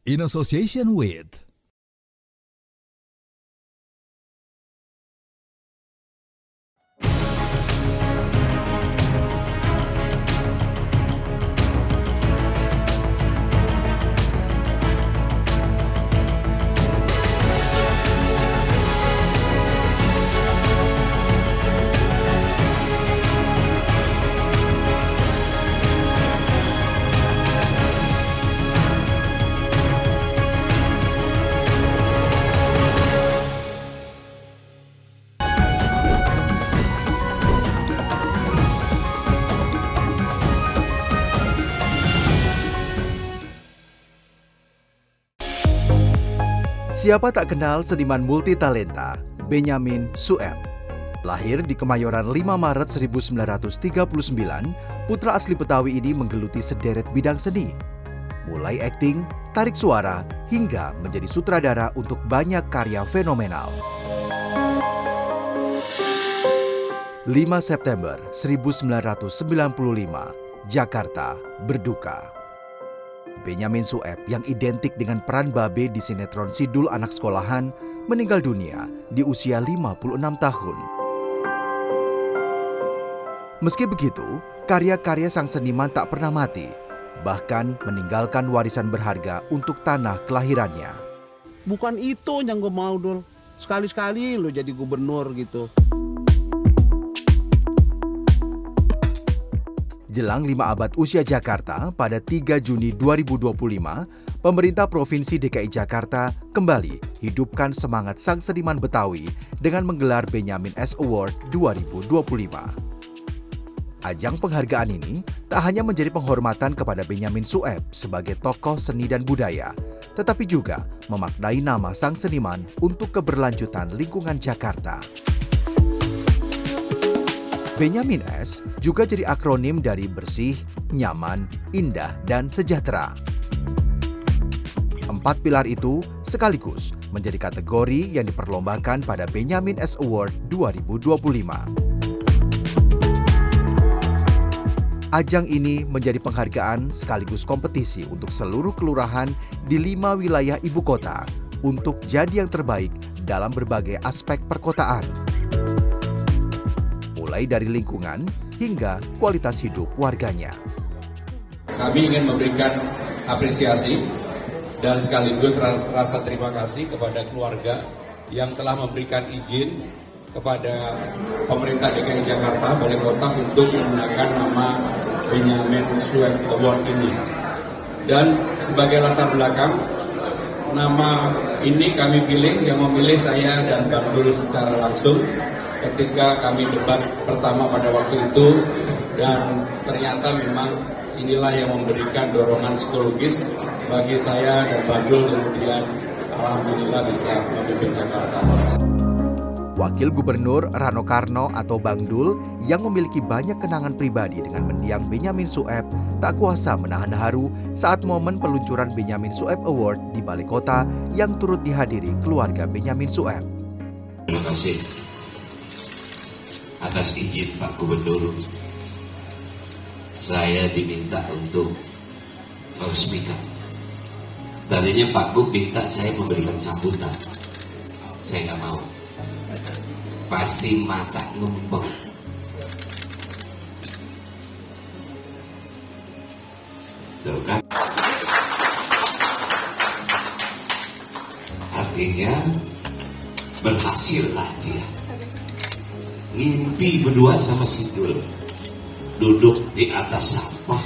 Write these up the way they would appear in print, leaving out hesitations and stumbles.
in association with Siapa tak kenal seniman multitalenta Benyamin Sueb. Lahir di Kemayoran 5 Maret 1939, putra asli Betawi ini menggeluti sederet bidang seni. Mulai akting, tarik suara, hingga menjadi sutradara untuk banyak karya fenomenal. 5 September 1995, Jakarta berduka. Benyamin Sueb yang identik dengan peran Babe di sinetron Sidul Anak Sekolahan meninggal dunia di usia 56 tahun. Meski begitu, karya-karya sang seniman tak pernah mati, bahkan meninggalkan warisan berharga untuk tanah kelahirannya. Bukan itu yang gue mau, Dul. Sekali-sekali lo jadi gubernur gitu. Jelang 5 abad usia Jakarta, pada 3 Juni 2025, pemerintah Provinsi DKI Jakarta kembali hidupkan semangat sang seniman Betawi dengan menggelar Benyamin S Award 2025. Ajang penghargaan ini tak hanya menjadi penghormatan kepada Benyamin Sueb sebagai tokoh seni dan budaya, tetapi juga memaknai nama sang seniman untuk keberlanjutan lingkungan Jakarta. Benyamin S juga jadi akronim dari bersih, nyaman, indah, dan sejahtera. 4 pilar itu sekaligus menjadi kategori yang diperlombakan pada Benyamin S Award 2025. Ajang ini menjadi penghargaan sekaligus kompetisi untuk seluruh kelurahan di 5 wilayah ibu kota untuk jadi yang terbaik dalam berbagai aspek perkotaan. Mulai dari lingkungan hingga kualitas hidup warganya. Kami ingin memberikan apresiasi dan sekaligus rasa terima kasih kepada keluarga yang telah memberikan izin kepada pemerintah DKI Jakarta, Balai Kota untuk menggunakan nama Benyamin Sueb Award ini. Dan sebagai latar belakang, nama ini kami pilih, yang memilih saya dan Bang Dul secara langsung ketika kami debat pertama pada waktu itu, dan ternyata memang inilah yang memberikan dorongan psikologis bagi saya dan Bang Dul, kemudian alhamdulillah bisa memimpin Jakarta. Wakil Gubernur Rano Karno atau Bang Dul yang memiliki banyak kenangan pribadi dengan mendiang Benyamin Sueb tak kuasa menahan haru saat momen peluncuran Benyamin Sueb Award di Balai Kota yang turut dihadiri keluarga Benyamin Sueb. Terima kasih atas izin Pak Gubernur. Saya diminta untuk meresmikan. Tadinya Pak Gub minta saya memberikan sambutan. Saya nggak mau. Pasti mata numpuk. Tuh kan? Artinya berhasillah dia. Ngimpi berdua sama Sidul, duduk di atas sampah,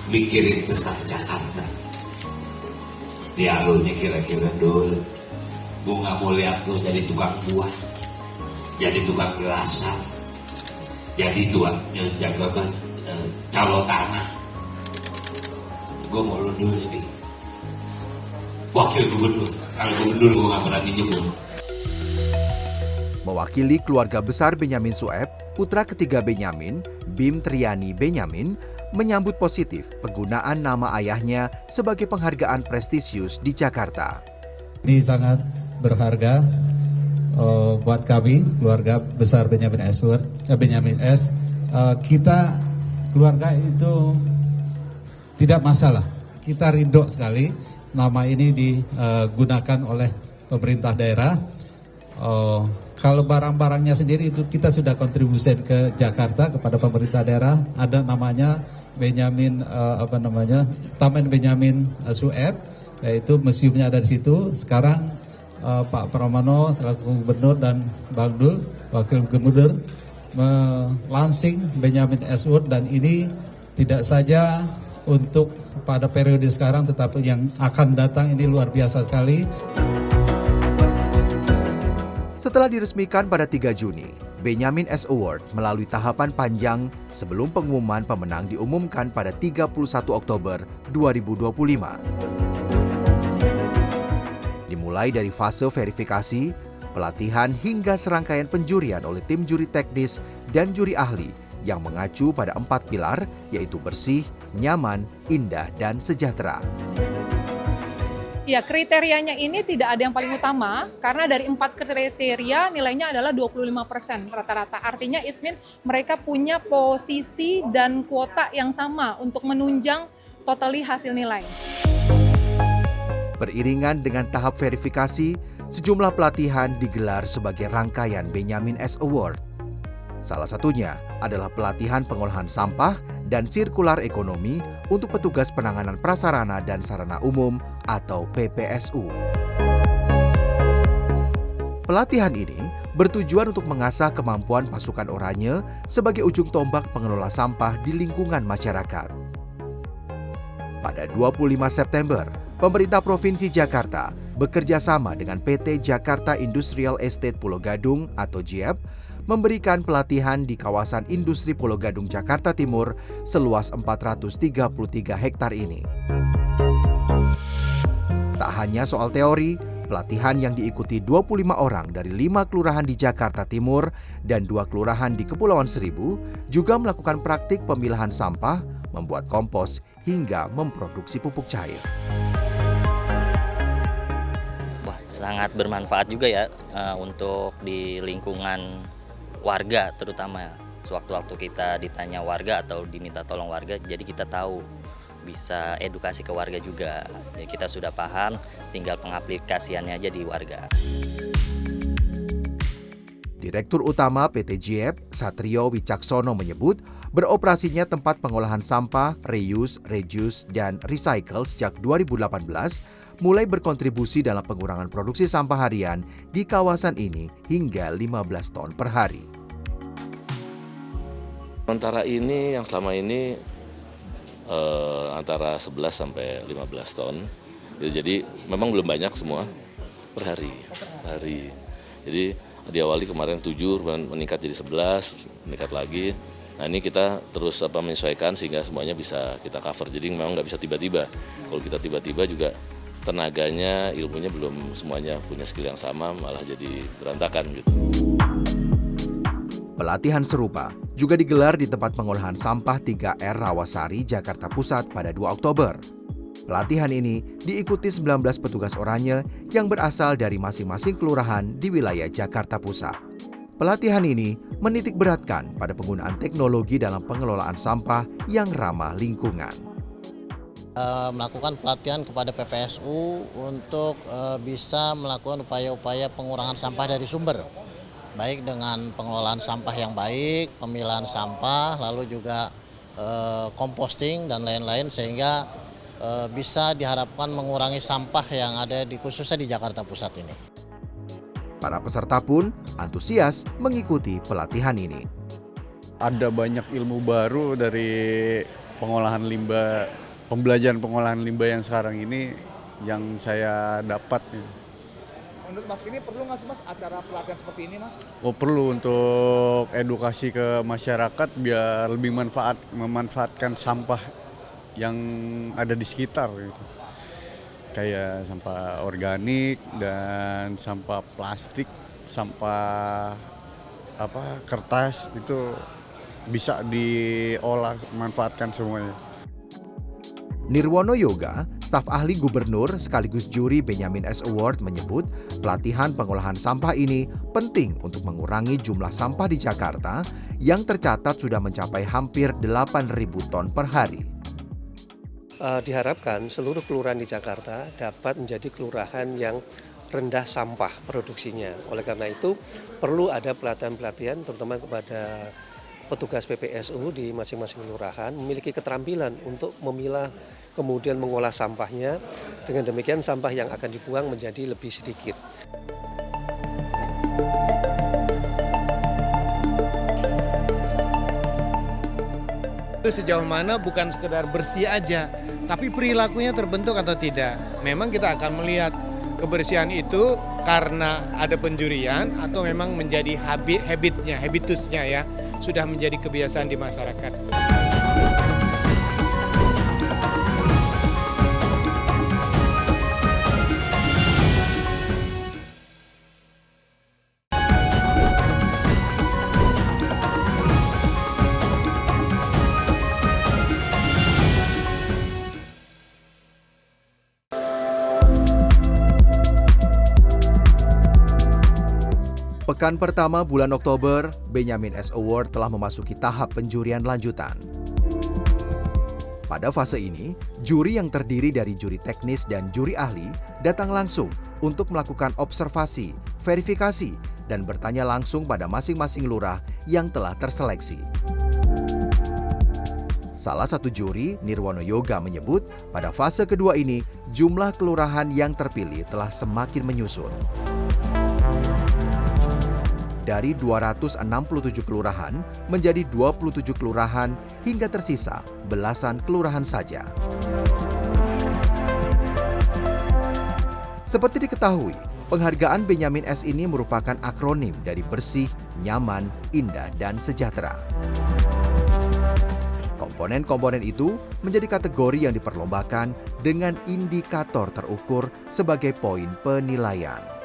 mikirin tentang Jakarta. Dialognya kira-kira, Dul, gue gak mau lihat tuh jadi tukang buah, jadi tukang gelasan, jadi tukang jaga calo tanah. Gue mau lu dulu jadi wakil gubernur. Kalau gubernur gue gak berani nyebut. Mewakili keluarga besar Benyamin Sueb, putra ketiga Benyamin, Bim Triani Benyamin, menyambut positif penggunaan nama ayahnya sebagai penghargaan prestisius di Jakarta. Ini sangat berharga buat kami, keluarga besar Benyamin S. Kita keluarga itu tidak masalah, kita ridho sekali nama ini digunakan oleh pemerintah daerah. Kalau barang-barangnya sendiri itu kita sudah kontribusi ke Jakarta kepada pemerintah daerah. Ada namanya Benyamin Taman Benyamin Sueb, yaitu museumnya ada di situ. Sekarang Pak Pramono selaku gubernur dan Bang Dul wakil gubernur melaunching Benyamin Eswood, dan ini tidak saja untuk pada periode sekarang tetapi yang akan datang ini luar biasa sekali. Setelah diresmikan pada 3 Juni, Benyamin S Award melalui tahapan panjang sebelum pengumuman pemenang diumumkan pada 31 Oktober 2025. Dimulai dari fase verifikasi, pelatihan hingga serangkaian penjurian oleh tim juri teknis dan juri ahli yang mengacu pada 4 pilar, yaitu bersih, nyaman, indah, dan sejahtera. Ya, kriterianya ini tidak ada yang paling utama, karena dari 4 kriteria nilainya adalah 25% rata-rata. Artinya Ismin mereka punya posisi dan kuota yang sama untuk menunjang totali hasil nilai. Beriringan dengan tahap verifikasi, sejumlah pelatihan digelar sebagai rangkaian Benyamin S Award. Salah satunya adalah pelatihan pengolahan sampah dan sirkular ekonomi untuk petugas penanganan prasarana dan sarana umum atau PPSU. Pelatihan ini bertujuan untuk mengasah kemampuan pasukan oranye sebagai ujung tombak pengelola sampah di lingkungan masyarakat. Pada 25 September, pemerintah Provinsi Jakarta bekerja sama dengan PT Jakarta Industrial Estate Pulau Gadung atau JIEP memberikan pelatihan di kawasan industri Pulau Gadung Jakarta Timur seluas 433 hektar ini. Tak hanya soal teori, pelatihan yang diikuti 25 orang dari 5 kelurahan di Jakarta Timur dan 2 kelurahan di Kepulauan Seribu juga melakukan praktik pemilahan sampah, membuat kompos, hingga memproduksi pupuk cair. Wah, sangat bermanfaat juga ya untuk di lingkungan warga, terutama sewaktu-waktu kita ditanya warga atau diminta tolong warga, jadi kita tahu, bisa edukasi ke warga juga. Ya, kita sudah paham, tinggal pengaplikasiannya aja di warga. Direktur Utama PT JIEP, Satrio Wicaksono menyebut, beroperasinya tempat pengolahan sampah, reuse, reduce, dan recycle sejak 2018 mulai berkontribusi dalam pengurangan produksi sampah harian di kawasan ini hingga 15 ton per hari. Sementara ini yang selama ini antara 11 sampai 15 ton. Jadi memang belum banyak semua per hari. Jadi diawali kemarin 7, meningkat jadi 11, meningkat lagi. Nah ini kita terus menyesuaikan sehingga semuanya bisa kita cover. Jadi memang nggak bisa tiba-tiba. Kalau kita tiba-tiba juga tenaganya, ilmunya belum semuanya punya skill yang sama, malah jadi berantakan gitu. Pelatihan serupa juga digelar di tempat pengolahan sampah 3R Rawasari, Jakarta Pusat pada 2 Oktober. Pelatihan ini diikuti 19 petugas oranye yang berasal dari masing-masing kelurahan di wilayah Jakarta Pusat. Pelatihan ini menitik beratkan pada penggunaan teknologi dalam pengelolaan sampah yang ramah lingkungan. Melakukan pelatihan kepada PPSU untuk bisa melakukan upaya-upaya pengurangan sampah dari sumber. Baik dengan pengelolaan sampah yang baik, pemilahan sampah, lalu juga composting dan lain-lain sehingga bisa diharapkan mengurangi sampah yang ada khususnya di Jakarta Pusat ini. Para peserta pun antusias mengikuti pelatihan ini. Ada banyak ilmu baru dari pengolahan limbah, pembelajaran pengolahan limbah yang sekarang ini yang saya dapat. Menurut Mas ini perlu nggak sih Mas acara pelatihan seperti ini Mas? Oh perlu untuk edukasi ke masyarakat biar lebih memanfaatkan sampah yang ada di sekitar gitu. Kayak sampah organik dan sampah plastik, sampah kertas itu bisa diolah, manfaatkan semuanya. Nirwono Yoga, staf ahli gubernur sekaligus juri Benyamin S Award menyebut pelatihan pengolahan sampah ini penting untuk mengurangi jumlah sampah di Jakarta yang tercatat sudah mencapai hampir 8.000 ton per hari. diharapkan seluruh kelurahan di Jakarta dapat menjadi kelurahan yang rendah sampah produksinya. Oleh karena itu perlu ada pelatihan-pelatihan terutama kepada petugas PPSU di masing-masing kelurahan memiliki keterampilan untuk memilah kemudian mengolah sampahnya. Dengan demikian sampah yang akan dibuang menjadi lebih sedikit. Itu sejauh mana bukan sekedar bersih aja, tapi perilakunya terbentuk atau tidak. Memang kita akan melihat kebersihan itu karena ada penjurian atau memang menjadi habitusnya ya, sudah menjadi kebiasaan di masyarakat. Pekan pertama bulan Oktober, Benyamin S Award telah memasuki tahap penjurian lanjutan. Pada fase ini, juri yang terdiri dari juri teknis dan juri ahli datang langsung untuk melakukan observasi, verifikasi, dan bertanya langsung pada masing-masing lurah yang telah terseleksi. Salah satu juri, Nirwono Yoga, menyebut pada fase kedua ini jumlah kelurahan yang terpilih telah semakin menyusut. Dari 267 kelurahan menjadi 27 kelurahan hingga tersisa belasan kelurahan saja. Seperti diketahui, penghargaan Benyamin S ini merupakan akronim dari bersih, nyaman, indah, dan sejahtera. Komponen-komponen itu menjadi kategori yang diperlombakan dengan indikator terukur sebagai poin penilaian.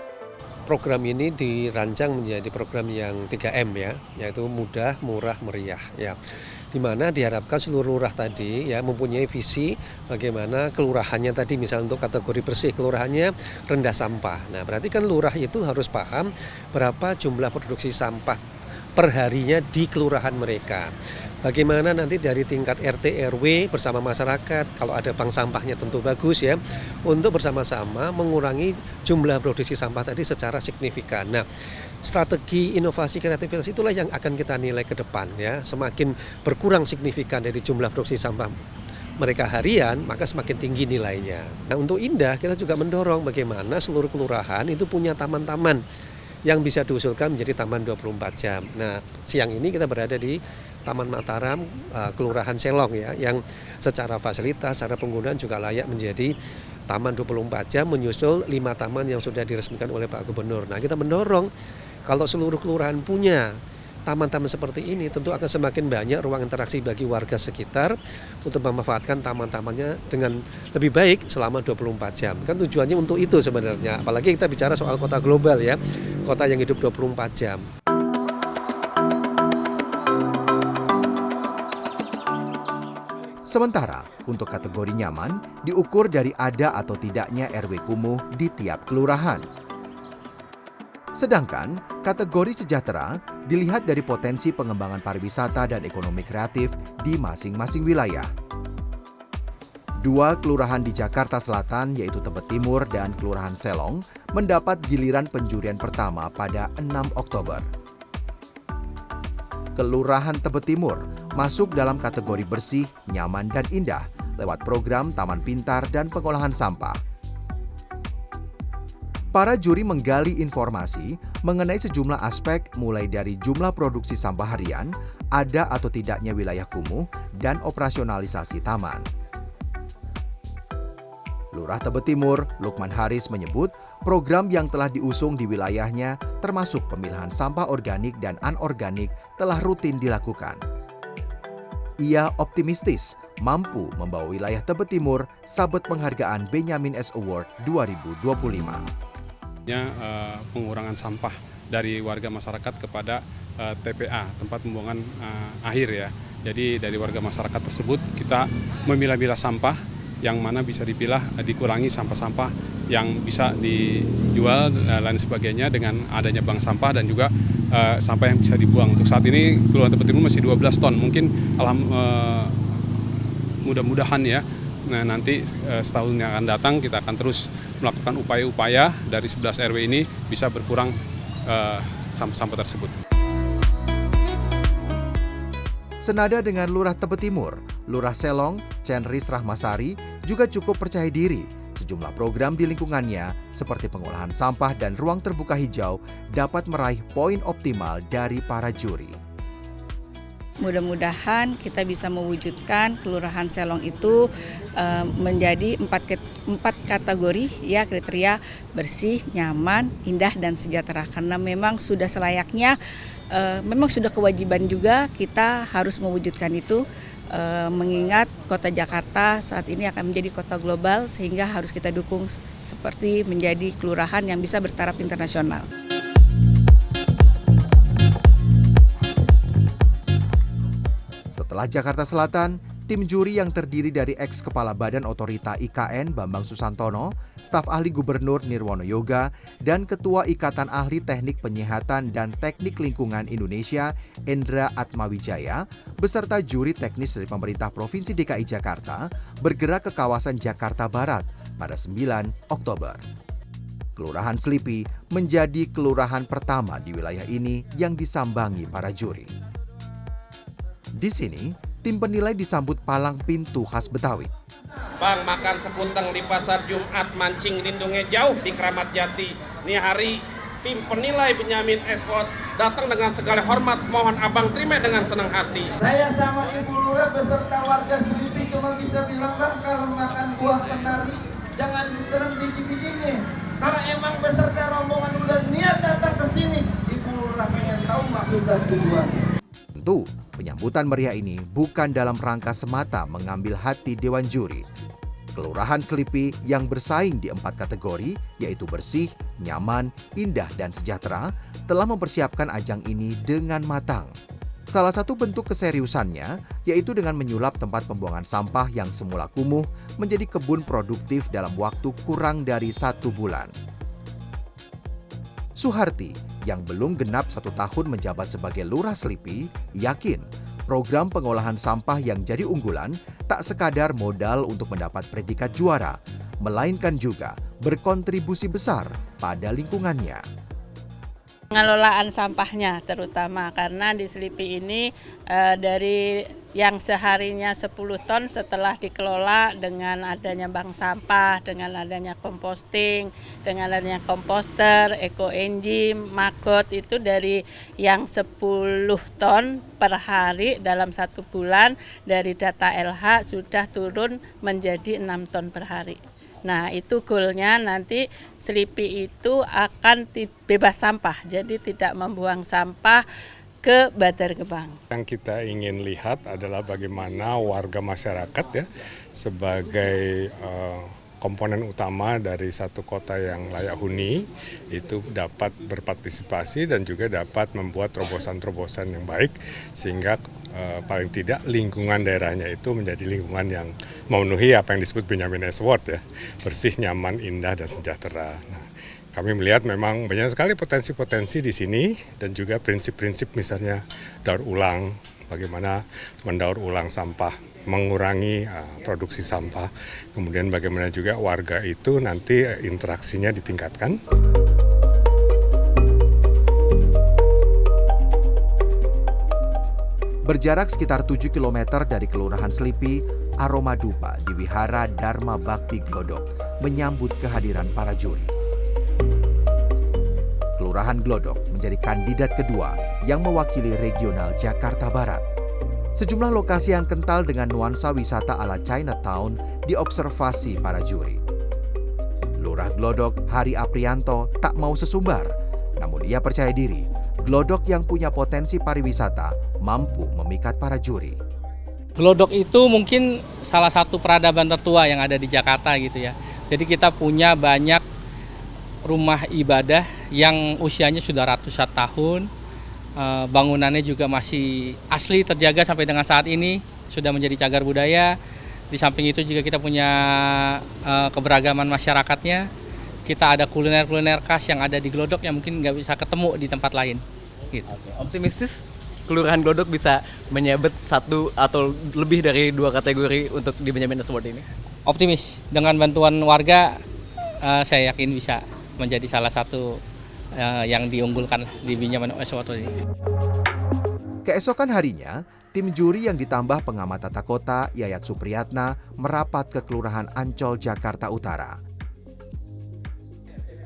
Program ini dirancang menjadi program yang 3M ya, yaitu mudah, murah, meriah ya. Di mana diharapkan seluruh lurah tadi ya mempunyai visi bagaimana kelurahannya tadi, misalnya untuk kategori bersih kelurahannya rendah sampah. Nah, berarti kan lurah itu harus paham berapa jumlah produksi sampah per harinya di kelurahan mereka. Bagaimana nanti dari tingkat RT RW bersama masyarakat, kalau ada bank sampahnya tentu bagus ya, untuk bersama-sama mengurangi jumlah produksi sampah tadi secara signifikan. Nah, strategi inovasi kreativitas itulah yang akan kita nilai ke depan ya. Semakin berkurang signifikan dari jumlah produksi sampah mereka harian, maka semakin tinggi nilainya. Nah, untuk indah kita juga mendorong bagaimana seluruh kelurahan itu punya taman-taman yang bisa diusulkan menjadi taman 24 jam. Nah, siang ini kita berada di Taman Mataram, Kelurahan Selong ya, yang secara fasilitas, secara penggunaan juga layak menjadi taman 24 jam, menyusul 5 taman yang sudah diresmikan oleh Pak Gubernur. Nah, kita mendorong kalau seluruh kelurahan punya taman-taman seperti ini, tentu akan semakin banyak ruang interaksi bagi warga sekitar untuk memanfaatkan taman-tamannya dengan lebih baik selama 24 jam. Kan tujuannya untuk itu sebenarnya, apalagi kita bicara soal kota global ya, kota yang hidup 24 jam. Sementara untuk kategori nyaman diukur dari ada atau tidaknya RW kumuh di tiap kelurahan. Sedangkan kategori sejahtera dilihat dari potensi pengembangan pariwisata dan ekonomi kreatif di masing-masing wilayah. 2 kelurahan di Jakarta Selatan yaitu Tebet Timur dan Kelurahan Selong mendapat giliran penjurian pertama pada 6 Oktober. Kelurahan Tebet Timur masuk dalam kategori bersih, nyaman, dan indah lewat program Taman Pintar dan pengolahan sampah. Para juri menggali informasi mengenai sejumlah aspek mulai dari jumlah produksi sampah harian, ada atau tidaknya wilayah kumuh, dan operasionalisasi taman. Lurah Tebet Timur, Lukman Haris menyebut program yang telah diusung di wilayahnya termasuk pemilahan sampah organik dan anorganik telah rutin dilakukan. Ia optimistis mampu membawa wilayah Tebet Timur sabet penghargaan Benyamin S Award 2025. Pengurangan sampah dari warga masyarakat kepada TPA, tempat pembuangan akhir ya. Jadi dari warga masyarakat tersebut kita memilah-milah sampah yang mana bisa dipilah, dikurangi sampah-sampah yang bisa dijual dan lain sebagainya dengan adanya bank sampah dan juga sampah yang bisa dibuang. Untuk saat ini Kelurahan Tebet Timur masih 12 ton, mungkin mudah-mudahan ya Nah, nanti setahun yang akan datang kita akan terus melakukan upaya-upaya dari 11 RW ini bisa berkurang sampah-sampah tersebut. Senada dengan Lurah Tebet Timur, Lurah Selong, Cenris Rahmasari juga cukup percaya diri. Sejumlah program di lingkungannya seperti pengolahan sampah dan ruang terbuka hijau dapat meraih poin optimal dari para juri. Mudah-mudahan kita bisa mewujudkan Kelurahan Selong itu menjadi empat kategori ya, kriteria bersih, nyaman, indah dan sejahtera, karena memang sudah selayaknya, memang sudah kewajiban juga kita harus mewujudkan itu, mengingat kota Jakarta saat ini akan menjadi kota global, sehingga harus kita dukung seperti menjadi kelurahan yang bisa bertaraf internasional. Setelah Jakarta Selatan, tim juri yang terdiri dari ex-kepala Badan Otorita IKN Bambang Susantono, staf ahli Gubernur Nirwono Yoga, dan Ketua Ikatan Ahli Teknik Penyihatan dan Teknik Lingkungan Indonesia Endra Atmawijaya, beserta juri teknis dari pemerintah Provinsi DKI Jakarta, bergerak ke kawasan Jakarta Barat pada 9 Oktober. Kelurahan Selipi menjadi kelurahan pertama di wilayah ini yang disambangi para juri. Di sini, tim penilai disambut palang pintu khas Betawi. Bang, makan sekuteng di pasar Jumat, mancing lindungnya jauh di Keramat Jati. Nih hari, tim penilai Benyamin Esport datang dengan segala hormat. Mohon abang terima dengan senang hati. Saya sama Ibu Lurah beserta warga Selipi cuma bisa bilang, Bang, kalau makan buah kenari jangan ditelan biji-bijinya. Karena emang beserta rombongan udah niat datang ke sini. Ibu Lurah pengen tahu maksud dan tujuan. Tentu, penyambutan meriah ini bukan dalam rangka semata mengambil hati dewan juri. Kelurahan Selipi yang bersaing di 4 kategori, yaitu bersih, nyaman, indah, dan sejahtera, telah mempersiapkan ajang ini dengan matang. Salah satu bentuk keseriusannya, yaitu dengan menyulap tempat pembuangan sampah yang semula kumuh menjadi kebun produktif dalam waktu kurang dari 1 bulan. Suharti, yang belum genap 1 tahun menjabat sebagai Lurah Selipi, yakin program pengolahan sampah yang jadi unggulan tak sekadar modal untuk mendapat predikat juara, melainkan juga berkontribusi besar pada lingkungannya. Pengelolaan sampahnya terutama, karena di Selipi ini dari yang seharinya 10 ton setelah dikelola dengan adanya bank sampah, dengan adanya composting, dengan adanya komposter, eco-engine, magot, itu dari yang 10 ton per hari dalam 1 bulan dari data LH sudah turun menjadi 6 ton per hari. Nah, itu goalnya nanti Selipi itu akan bebas sampah, jadi tidak membuang sampah ke Bantar Gebang. Yang kita ingin lihat adalah bagaimana warga masyarakat ya sebagai komponen utama dari satu kota yang layak huni itu dapat berpartisipasi dan juga dapat membuat terobosan-terobosan yang baik sehingga paling tidak lingkungan daerahnya itu menjadi lingkungan yang memenuhi apa yang disebut Benyamin Award ya, bersih, nyaman, indah, dan sejahtera. Nah, kami melihat memang banyak sekali potensi-potensi di sini dan juga prinsip-prinsip misalnya daur ulang, bagaimana mendaur ulang sampah, mengurangi produksi sampah, kemudian bagaimana juga warga itu nanti interaksinya ditingkatkan. Berjarak sekitar 7 km dari Kelurahan Selipi, aroma dupa di Wihara Dharma Bakti Glodok menyambut kehadiran para juri. Kelurahan Glodok menjadi kandidat kedua yang mewakili regional Jakarta Barat. Sejumlah lokasi yang kental dengan nuansa wisata ala Chinatown diobservasi para juri. Lurah Glodok, Hari Aprianto, tak mau sesumbar, namun ia percaya diri Glodok yang punya potensi pariwisata mampu memikat para juri. Glodok itu mungkin salah satu peradaban tertua yang ada di Jakarta gitu ya. Jadi kita punya banyak rumah ibadah yang usianya sudah ratusan tahun. Bangunannya juga masih asli terjaga sampai dengan saat ini, sudah menjadi cagar budaya. Di samping itu juga kita punya keberagaman masyarakatnya. Kita ada kuliner-kuliner khas yang ada di Glodok yang mungkin nggak bisa ketemu di tempat lain. Gitu. Optimistis Kelurahan Glodok bisa menyabet satu atau lebih dari 2 kategori untuk di Benyamin Award ini? Optimis dengan bantuan warga, saya yakin bisa menjadi salah satu yang diunggulkan di Benyamin Award ini. Keesokan harinya, tim juri yang ditambah pengamat tata kota Yayat Supriyatna merapat ke Kelurahan Ancol, Jakarta Utara.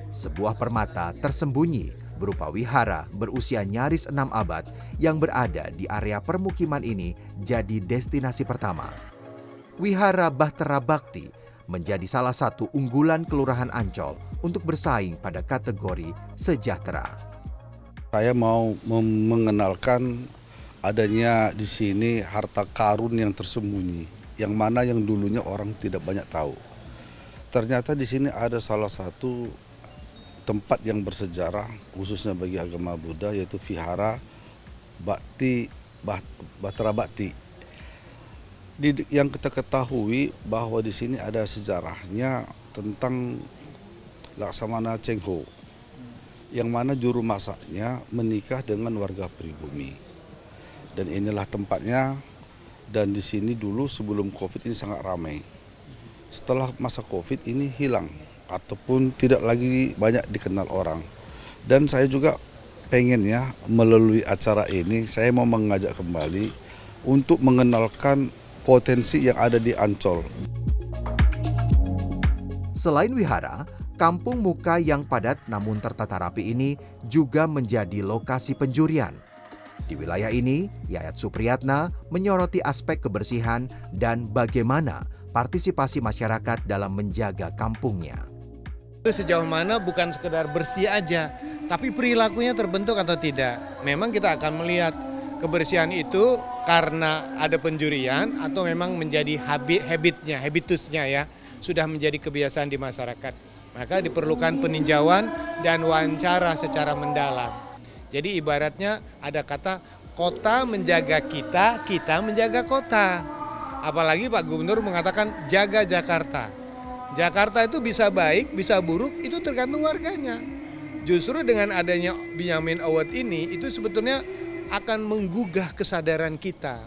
Sebuah permata tersembunyi berupa wihara berusia nyaris 6 abad yang berada di area permukiman ini jadi destinasi pertama. Wihara Bahtera Bakti menjadi salah satu unggulan Kelurahan Ancol untuk bersaing pada kategori sejahtera. Saya mau mengenalkan adanya di sini harta karun yang tersembunyi, yang mana yang dulunya orang tidak banyak tahu. Ternyata di sini ada salah satu tempat yang bersejarah khususnya bagi agama Buddha, yaitu Vihara Bahtera Bakti. Yang kita ketahui bahwa di sini ada sejarahnya tentang Laksamana Cheng Ho, yang mana juru masaknya menikah dengan warga pribumi. Dan inilah tempatnya, dan di sini dulu sebelum Covid ini sangat ramai. Setelah masa Covid ini hilang ataupun tidak lagi banyak dikenal orang. Dan saya juga pengennya melalui acara ini saya mau mengajak kembali untuk mengenalkan potensi yang ada di Ancol. Selain wihara, kampung muka yang padat namun tertata rapi ini juga menjadi lokasi penjurian. Di wilayah ini, Yayat Supriyatna menyoroti aspek kebersihan dan bagaimana partisipasi masyarakat dalam menjaga kampungnya. Sejauh mana bukan sekedar bersih aja, tapi perilakunya terbentuk atau tidak. Memang kita akan melihat kebersihan itu karena ada penjurian atau memang menjadi habitusnya ya, sudah menjadi kebiasaan di masyarakat. Maka diperlukan peninjauan dan wawancara secara mendalam. Jadi ibaratnya ada kata kota menjaga kita, kita menjaga kota. Apalagi Pak Gubernur mengatakan jaga Jakarta. Jakarta itu bisa baik, bisa buruk, itu tergantung warganya. Justru dengan adanya Benyamin Award ini, itu sebetulnya akan menggugah kesadaran kita.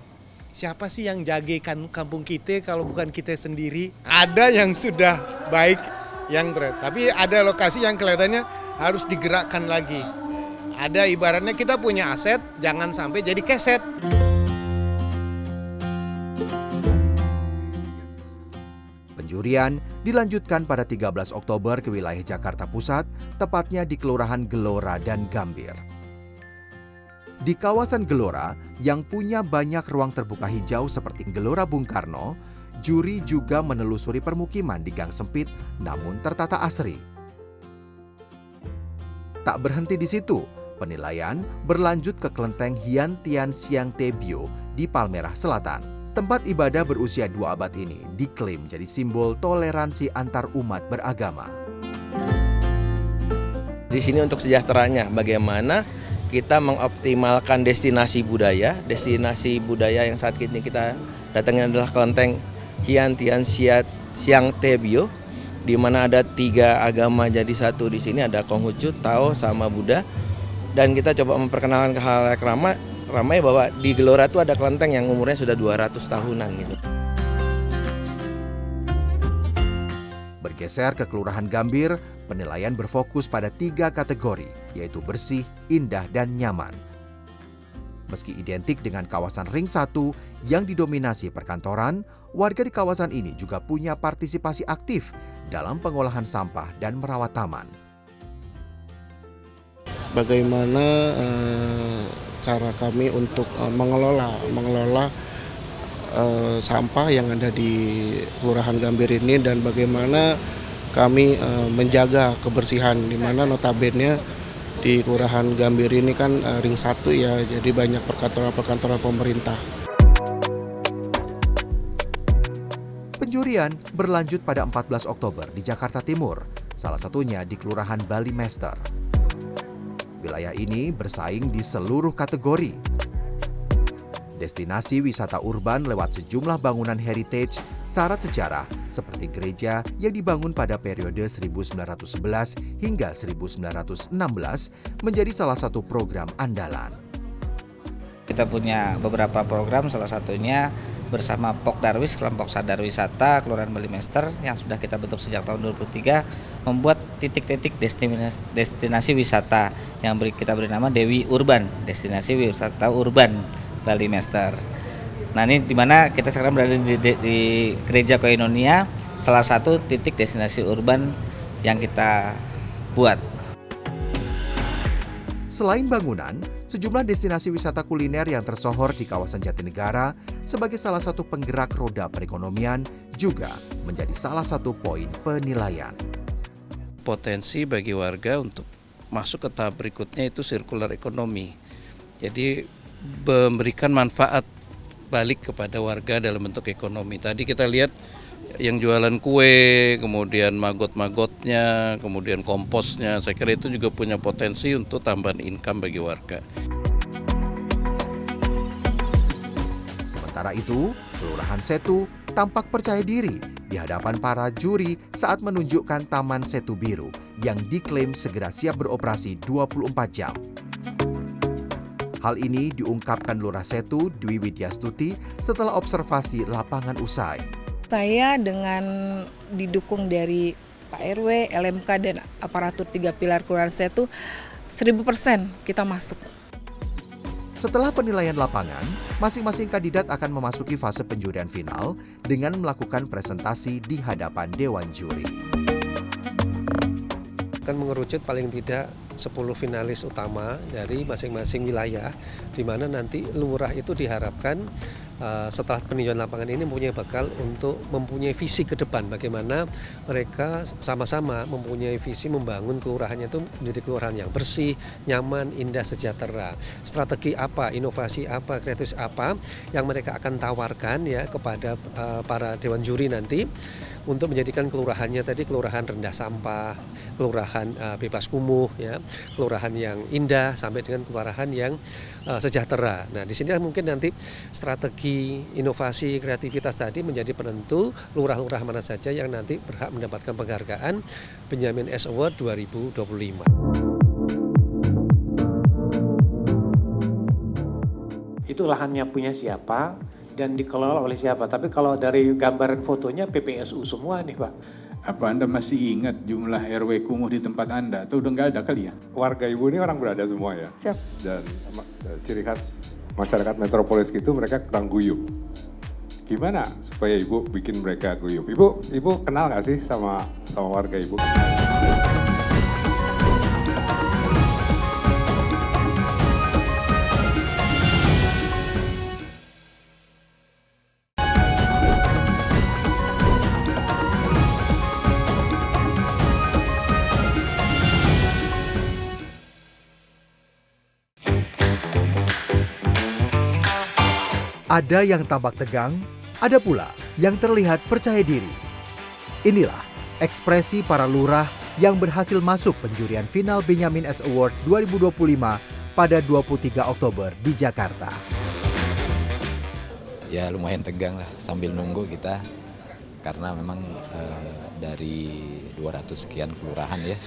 Siapa sih yang jagakan kampung kita kalau bukan kita sendiri? Ada yang sudah baik, tapi ada lokasi yang kelihatannya harus digerakkan lagi. Ada ibaratnya kita punya aset, jangan sampai jadi keset. Penjurian dilanjutkan pada 13 Oktober ke wilayah Jakarta Pusat, tepatnya di Kelurahan Gelora dan Gambir. Di kawasan Gelora yang punya banyak ruang terbuka hijau seperti Gelora Bung Karno, juri juga menelusuri permukiman di gang sempit namun tertata asri. Tak berhenti di situ, penilaian berlanjut ke kelenteng Hian Tian Siang Tebio di Palmerah Selatan. Tempat ibadah berusia 2 abad ini diklaim jadi simbol toleransi antar umat beragama. Di sini untuk sejahteranya, bagaimana kita mengoptimalkan destinasi budaya yang saat ini kita datangin adalah kelenteng Hian Tian Siang Tebio, di mana ada 3 agama jadi satu di sini, ada Konghucu, Tao, sama Buddha. Dan kita coba memperkenalkan ke halayak ramai bahwa di Gelora itu ada kelenteng yang umurnya sudah 200 tahunan gitu. Bergeser ke Kelurahan Gambir, penilaian berfokus pada 3 kategori, yaitu bersih, indah, dan nyaman. Meski identik dengan kawasan Ring 1 yang didominasi perkantoran, warga di kawasan ini juga punya partisipasi aktif dalam pengolahan sampah dan merawat taman. Bagaimana cara kami untuk mengelola sampah yang ada di Kelurahan Gambir ini, dan bagaimana kami menjaga kebersihan, di mana notabene di Kelurahan Gambir ini kan Ring 1 ya, jadi banyak perkantoran pemerintah. Penjurian berlanjut pada 14 Oktober di Jakarta Timur, salah satunya di Kelurahan Bali Mester. Wilayah ini bersaing di seluruh kategori. Destinasi wisata urban lewat sejumlah bangunan heritage syarat sejarah seperti gereja yang dibangun pada periode 1911 hingga 1916 menjadi salah satu program andalan. Kita punya beberapa program, salah satunya bersama Pok Darwis, Kelompok Sadar Wisata, Kelurahan Balimester yang sudah kita bentuk sejak tahun 2023, membuat titik-titik destinasi wisata yang kita beri nama Dewi Urban, destinasi wisata urban Balimester. Nah, ini di mana kita sekarang berada di Gereja Koinonia, salah satu titik destinasi urban yang kita buat. Selain bangunan, sejumlah destinasi wisata kuliner yang tersohor di kawasan Jatinegara sebagai salah satu penggerak roda perekonomian juga menjadi salah satu poin penilaian. Potensi bagi warga untuk masuk ke tahap berikutnya itu circular economy. Jadi memberikan manfaat balik kepada warga dalam bentuk ekonomi. Tadi kita lihat yang jualan kue, kemudian maggot-maggotnya, kemudian komposnya, saya kira itu juga punya potensi untuk tambahan income bagi warga. Sementara itu, Kelurahan Setu tampak percaya diri di hadapan para juri saat menunjukkan Taman Setu Biru yang diklaim segera siap beroperasi 24 jam. Hal ini diungkapkan Lurah Setu Dwi Widyastuti setelah observasi lapangan usai. Saya dengan didukung dari Pak RW, LMK, dan aparatur 3 pilar Kelurahan Setu, 1000% kita masuk. Setelah penilaian lapangan, masing-masing kandidat akan memasuki fase penjurian final dengan melakukan presentasi di hadapan Dewan Juri. Akan mengerucut paling tidak 10 finalis utama dari masing-masing wilayah, di mana nanti lurah itu diharapkan setelah peninjauan lapangan ini mempunyai bekal untuk mempunyai visi ke depan bagaimana mereka sama-sama mempunyai visi membangun kelurahannya itu menjadi kelurahan yang bersih, nyaman, indah, sejahtera. Strategi apa, inovasi apa, kreatif apa yang mereka akan tawarkan ya kepada para dewan juri nanti untuk menjadikan kelurahannya tadi kelurahan rendah sampah, kelurahan bebas kumuh, ya, kelurahan yang indah sampai dengan kelurahan yang sejahtera. Nah, di sini mungkin nanti strategi inovasi kreativitas tadi menjadi penentu lurah-lurah mana saja yang nanti berhak mendapatkan penghargaan Benjamin S Award 2025. Itu lahannya punya siapa dan dikelola oleh siapa. Tapi kalau dari gambaran fotonya PPSU semua nih Pak. Apa Anda masih ingat jumlah RW kumuh di tempat Anda? Atau udah nggak ada kali ya? Warga Ibu ini orang berada semua ya. Siap. Dan ciri khas masyarakat metropolis gitu mereka kurang guyup. Gimana supaya Ibu bikin mereka guyup? Ibu kenal nggak sih sama warga Ibu? Ada yang tampak tegang, ada pula yang terlihat percaya diri. Inilah ekspresi para lurah yang berhasil masuk penjurian final Benjamin S Award 2025 pada 23 Oktober di Jakarta. Ya lumayan tegang lah sambil nunggu kita, karena memang dari 200 sekian kelurahan ya,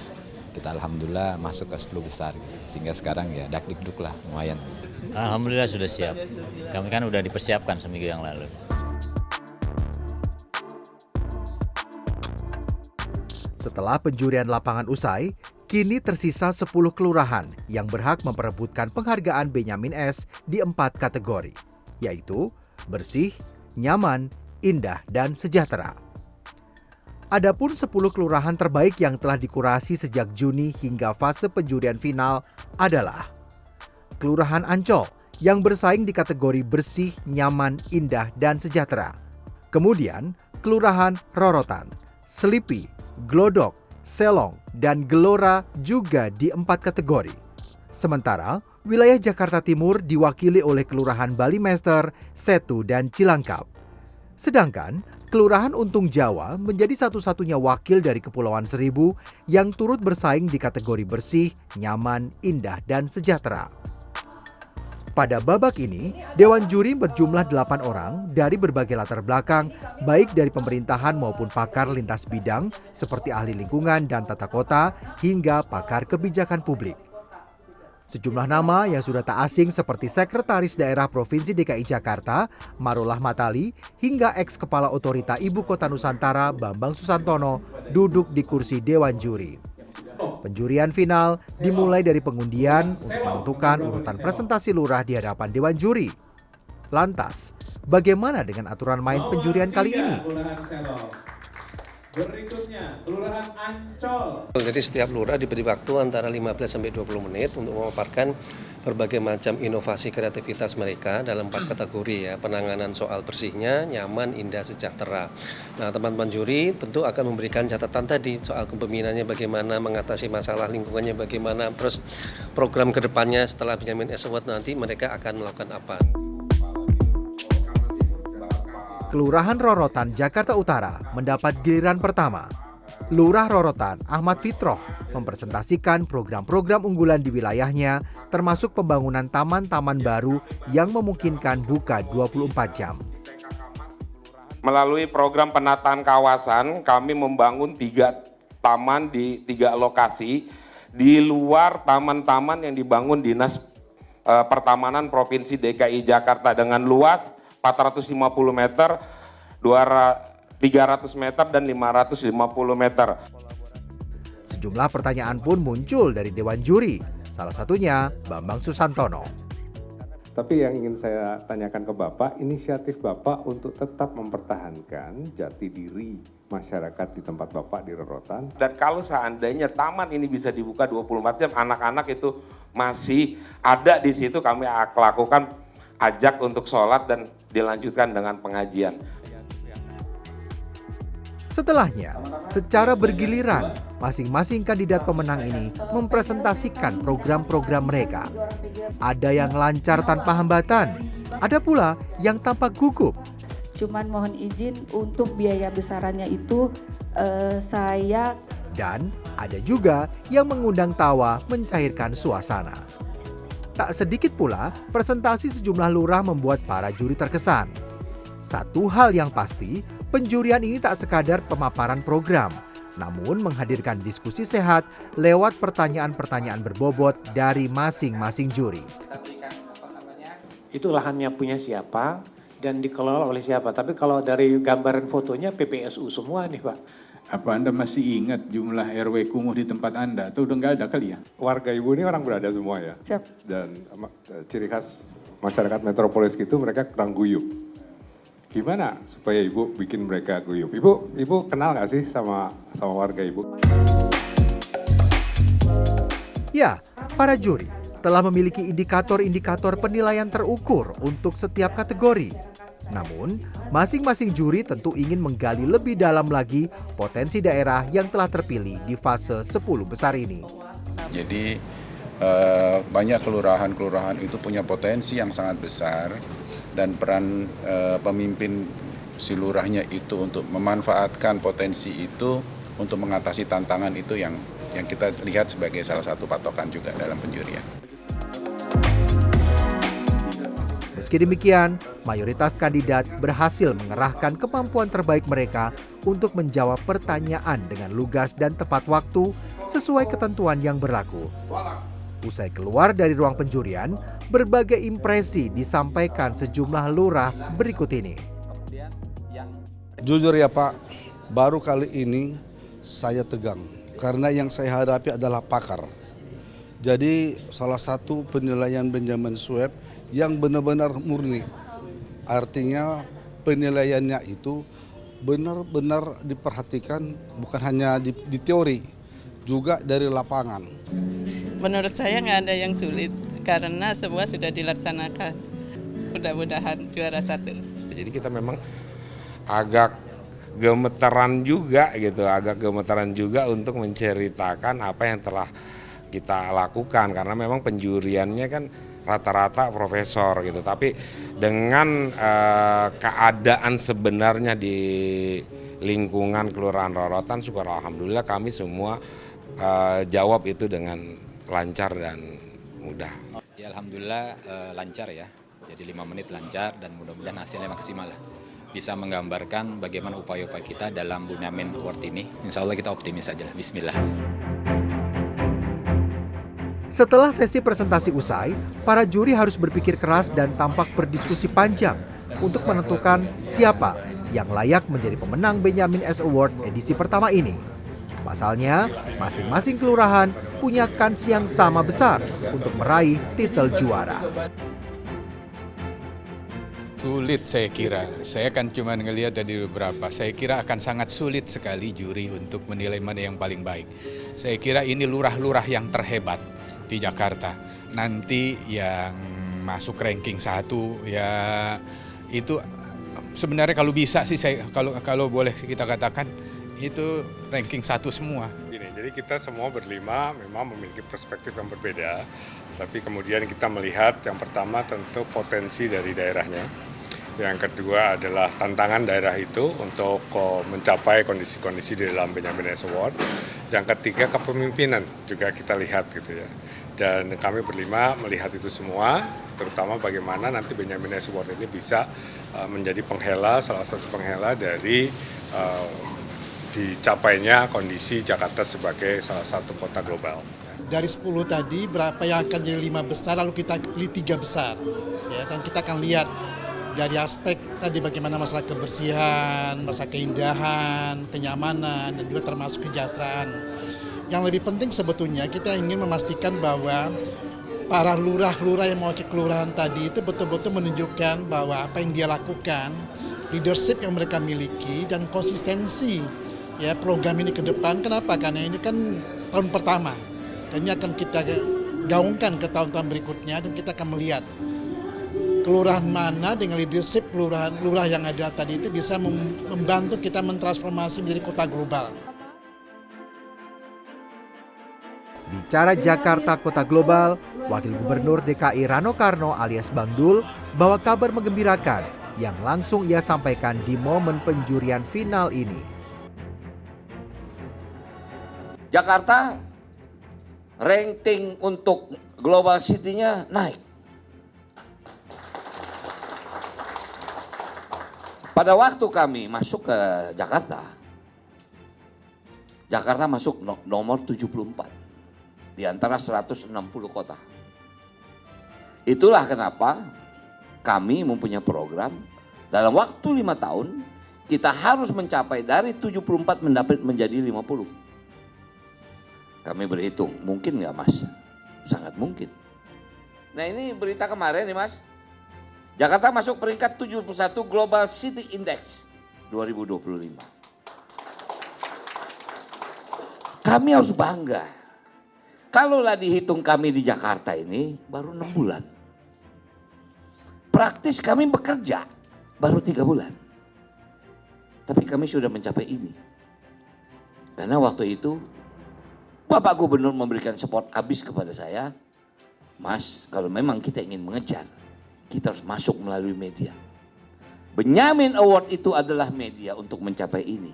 kita alhamdulillah masuk ke 10 besar gitu. Sehingga sekarang ya dak-dikduk lah lumayan. Alhamdulillah sudah siap. Kami kan udah dipersiapkan seminggu yang lalu. Setelah penjurian lapangan usai, kini tersisa 10 kelurahan yang berhak memperebutkan penghargaan Benjamin S di 4 kategori, yaitu bersih, nyaman, indah, dan sejahtera. Adapun 10 kelurahan terbaik yang telah dikurasi sejak Juni hingga fase penjurian final adalah Kelurahan Ancol yang bersaing di kategori bersih, nyaman, indah, dan sejahtera. Kemudian Kelurahan Rorotan, Selipi, Glodok, Selong, dan Gelora juga di 4 kategori. Sementara wilayah Jakarta Timur diwakili oleh Kelurahan Balimester, Setu, dan Cilangkap. Sedangkan Kelurahan Untung Jawa menjadi satu-satunya wakil dari Kepulauan Seribu yang turut bersaing di kategori bersih, nyaman, indah, dan sejahtera. Pada babak ini, Dewan Juri berjumlah 8 orang dari berbagai latar belakang, baik dari pemerintahan maupun pakar lintas bidang seperti ahli lingkungan dan tata kota hingga pakar kebijakan publik. Sejumlah nama yang sudah tak asing seperti Sekretaris Daerah Provinsi DKI Jakarta, Marullah Matali, hingga ex-Kepala Otorita Ibu Kota Nusantara, Bambang Susantono, duduk di kursi Dewan Juri. Penjurian final dimulai dari pengundian untuk menentukan urutan presentasi lurah di hadapan Dewan Juri. Lantas, bagaimana dengan aturan main penjurian kali ini? Berikutnya, Kelurahan Ancol. Jadi setiap lurah diberi waktu antara 15 sampai 20 menit untuk memaparkan berbagai macam inovasi kreativitas mereka dalam 4 kategori ya, penanganan soal bersihnya, nyaman, indah, sejahtera. Nah, teman-teman juri tentu akan memberikan catatan tadi soal kepemimpinannya bagaimana, mengatasi masalah lingkungannya bagaimana, terus program kedepannya setelah Benyamin S. Award nanti mereka akan melakukan apa. Kelurahan Rorotan, Jakarta Utara mendapat giliran pertama. Lurah Rorotan, Ahmad Fitroh, mempresentasikan program-program unggulan di wilayahnya, termasuk pembangunan taman-taman baru yang memungkinkan buka 24 jam. Melalui program penataan kawasan, kami membangun 3 taman di 3 lokasi, di luar taman-taman yang dibangun Dinas Pertamanan Provinsi DKI Jakarta dengan luas 450 meter, 300 meter, dan 550 meter. Sejumlah pertanyaan pun muncul dari Dewan Juri, salah satunya Bambang Susantono. Tapi yang ingin saya tanyakan ke Bapak, inisiatif Bapak untuk tetap mempertahankan jati diri masyarakat di tempat Bapak di Rorotan. Dan kalau seandainya taman ini bisa dibuka 24 jam, anak-anak itu masih ada di situ, kami akan lakukan ajak untuk sholat dan dilanjutkan dengan pengajian. Setelahnya, secara bergiliran, masing-masing kandidat pemenang ini mempresentasikan program-program mereka. Ada yang lancar tanpa hambatan, ada pula yang tampak gugup. Cuman mohon izin untuk biaya besarannya itu saya. Dan ada juga yang mengundang tawa mencairkan suasana. Tak sedikit pula, presentasi sejumlah lurah membuat para juri terkesan. Satu hal yang pasti, penjurian ini tak sekadar pemaparan program, namun menghadirkan diskusi sehat lewat pertanyaan-pertanyaan berbobot dari masing-masing juri. Itu lahannya punya siapa dan dikelola oleh siapa. Tapi kalau dari gambaran fotonya PPSU semua nih Pak. Apa Anda masih ingat jumlah RW kumuh di tempat Anda? Atau udah nggak ada kali ya? Warga Ibu ini orang berada semua ya. Siap. Dan ciri khas masyarakat metropolis itu mereka kurang guyup. Gimana supaya Ibu bikin mereka guyup? Ibu kenal nggak sih sama warga Ibu? Ya, para juri telah memiliki indikator-indikator penilaian terukur untuk setiap kategori. Namun, masing-masing juri tentu ingin menggali lebih dalam lagi potensi daerah yang telah terpilih di fase 10 besar ini. Jadi banyak kelurahan-kelurahan itu punya potensi yang sangat besar dan peran pemimpin si lurahnya itu untuk memanfaatkan potensi itu untuk mengatasi tantangan itu yang kita lihat sebagai salah satu patokan juga dalam penjurian. Meski demikian, mayoritas kandidat berhasil mengerahkan kemampuan terbaik mereka untuk menjawab pertanyaan dengan lugas dan tepat waktu sesuai ketentuan yang berlaku. Usai keluar dari ruang penjurian, berbagai impresi disampaikan sejumlah lurah berikut ini. Jujur ya Pak, baru kali ini saya tegang karena yang saya hadapi adalah pakar. Jadi salah satu penilaian Benyamin Sueb yang benar-benar murni. Artinya penilaiannya itu benar-benar diperhatikan bukan hanya di teori, juga dari lapangan. Menurut saya nggak ada yang sulit karena semua sudah dilaksanakan. Mudah-mudahan juara 1. Jadi kita memang agak gemeteran juga untuk menceritakan apa yang telah kita lakukan karena memang penjuriannya kan rata-rata profesor gitu, tapi dengan keadaan sebenarnya di lingkungan Kelurahan Rorotan, syukur alhamdulillah kami semua jawab itu dengan lancar dan mudah. Ya alhamdulillah lancar ya, jadi 5 menit lancar dan mudah-mudahan hasilnya maksimal lah. Bisa menggambarkan bagaimana upaya-upaya kita dalam Benyamin Award ini. Insya Allah kita optimis aja lah, bismillah. Setelah sesi presentasi usai, para juri harus berpikir keras dan tampak berdiskusi panjang untuk menentukan siapa yang layak menjadi pemenang Benyamin S Award edisi pertama ini. Pasalnya, masing-masing kelurahan punya kans yang sama besar untuk meraih titel juara. Sulit saya kira, saya kan cuma ngelihat dari beberapa, saya kira akan sangat sulit sekali juri untuk menilai mana yang paling baik. Saya kira ini lurah-lurah yang terhebat di Jakarta. Nanti yang masuk ranking 1 ya itu sebenarnya kalau bisa sih saya kalau boleh kita katakan itu ranking 1 semua. Jadi kita semua berlima memang memiliki perspektif yang berbeda, tapi kemudian kita melihat yang pertama tentu potensi dari daerahnya. Yang kedua adalah tantangan daerah itu untuk mencapai kondisi-kondisi di dalam Benyamin S Award. Yang ketiga kepemimpinan juga kita lihat gitu ya. Dan kami berlima melihat itu semua, terutama bagaimana nanti Benyamin S Award ini bisa menjadi penghela, salah satu penghela dari dicapainya kondisi Jakarta sebagai salah satu kota global. Dari 10 tadi berapa yang akan jadi 5 besar lalu kita pilih 3 besar. Ya, dan kita akan lihat dari aspek tadi bagaimana masalah kebersihan, masalah keindahan, kenyamanan, dan juga termasuk kesejahteraan. Yang lebih penting sebetulnya kita ingin memastikan bahwa para lurah-lurah yang mewakili kelurahan tadi itu betul-betul menunjukkan bahwa apa yang dia lakukan, leadership yang mereka miliki, dan konsistensi ya program ini ke depan. Kenapa? Karena ini kan tahun pertama dan ini akan kita gaungkan ke tahun-tahun berikutnya, dan kita akan melihat kelurahan mana dengan leadership lurah yang ada tadi itu bisa membantu kita mentransformasi menjadi kota global. Bicara Jakarta Kota Global, Wakil Gubernur DKI Rano Karno alias Bang Dul bawa kabar menggembirakan yang langsung ia sampaikan di momen penjurian final ini. Jakarta ranking untuk Global City-nya naik. Pada waktu kami masuk ke Jakarta, Jakarta masuk nomor 74 di antara 160 kota. Itulah kenapa kami mempunyai program dalam waktu 5 tahun kita harus mencapai dari 74 menjadi 50. Kami berhitung, mungkin nggak Mas? Sangat mungkin. Nah ini berita kemarin nih Mas. Jakarta masuk peringkat 71 Global City Index 2025. Kami harus bangga. Kalaulah dihitung kami di Jakarta ini baru 6 bulan. Praktis kami bekerja baru 3 bulan. Tapi kami sudah mencapai ini. Karena waktu itu Bapak Gubernur memberikan support habis kepada saya. Mas, kalau memang kita ingin mengejar, kita harus masuk melalui media. Benyamin Award itu adalah media untuk mencapai ini.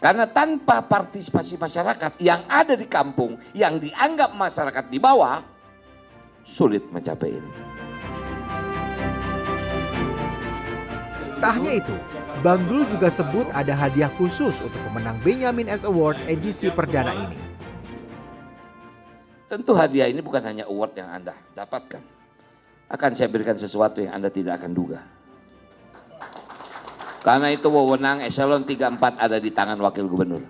Karena tanpa partisipasi masyarakat yang ada di kampung, yang dianggap masyarakat di bawah, sulit mencapai ini. Tak hanya itu, Bang Dul juga sebut ada hadiah khusus untuk pemenang Benyamin S Award edisi perdana ini. Tentu hadiah ini bukan hanya award yang Anda dapatkan. Akan saya berikan sesuatu yang Anda tidak akan duga. Karena itu wewenang eselon 34 ada di tangan Wakil Gubernur.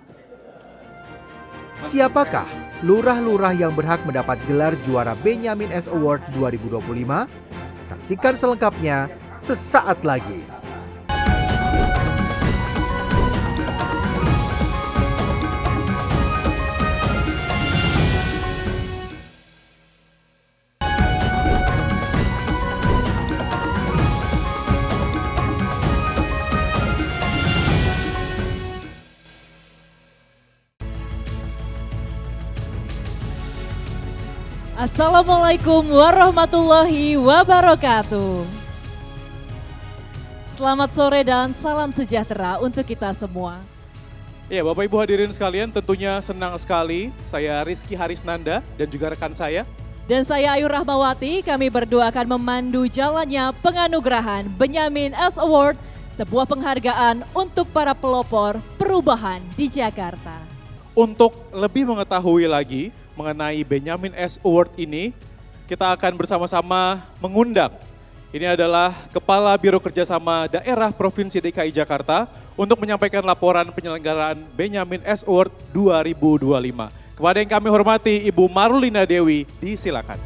Siapakah lurah-lurah yang berhak mendapat gelar juara Benyamin S Award 2025? Saksikan selengkapnya sesaat lagi. Assalamualaikum warahmatullahi wabarakatuh. Selamat sore dan salam sejahtera untuk kita semua. Ya, Bapak Ibu hadirin sekalian, tentunya senang sekali saya Rizky Harisnanda dan juga rekan saya. Dan saya Ayu Rahmawati, kami berdua akan memandu jalannya penganugerahan Benyamin S Award, sebuah penghargaan untuk para pelopor perubahan di Jakarta. Untuk lebih mengetahui lagi mengenai Benyamin S. Award ini, kita akan bersama-sama mengundang. Ini adalah Kepala Biro Kerjasama Daerah Provinsi DKI Jakarta untuk menyampaikan laporan penyelenggaraan Benyamin S. Award 2025. Kepada yang kami hormati Ibu Marulina Dewi, disilakan.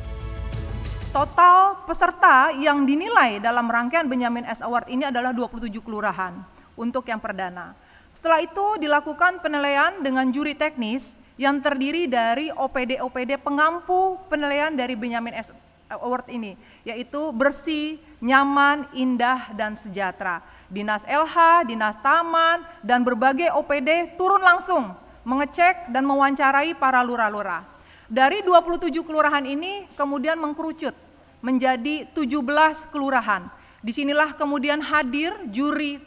Total peserta yang dinilai dalam rangkaian Benyamin S. Award ini adalah 27 kelurahan untuk yang perdana. Setelah itu dilakukan penilaian dengan juri teknis yang terdiri dari OPD-OPD pengampu penilaian dari Benyamin S. Award ini, yaitu bersih, nyaman, indah, dan sejahtera. Dinas LH, Dinas Taman, dan berbagai OPD turun langsung mengecek dan mewawancarai para lurah-lurah. Dari 27 kelurahan ini kemudian mengkerucut menjadi 17 kelurahan. Disinilah kemudian hadir juri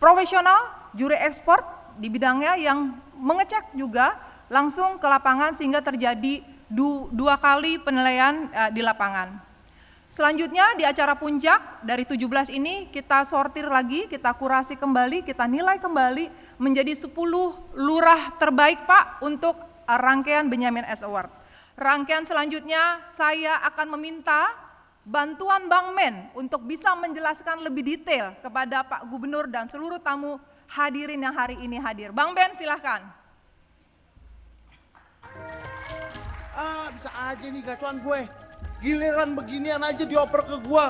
profesional, juri ekspor di bidangnya yang mengecek juga langsung ke lapangan sehingga terjadi dua kali penilaian di lapangan. Selanjutnya di acara puncak dari 17 ini kita sortir lagi, kita kurasi kembali, kita nilai kembali menjadi 10 lurah terbaik Pak untuk rangkaian Benyamin S. Award. Rangkaian selanjutnya saya akan meminta bantuan Bang Men untuk bisa menjelaskan lebih detail kepada Pak Gubernur dan seluruh tamu hadirin yang hari ini hadir. Bang Ben silahkan. Bisa aja nih gacuan gue. Giliran beginian aja dioper ke gue.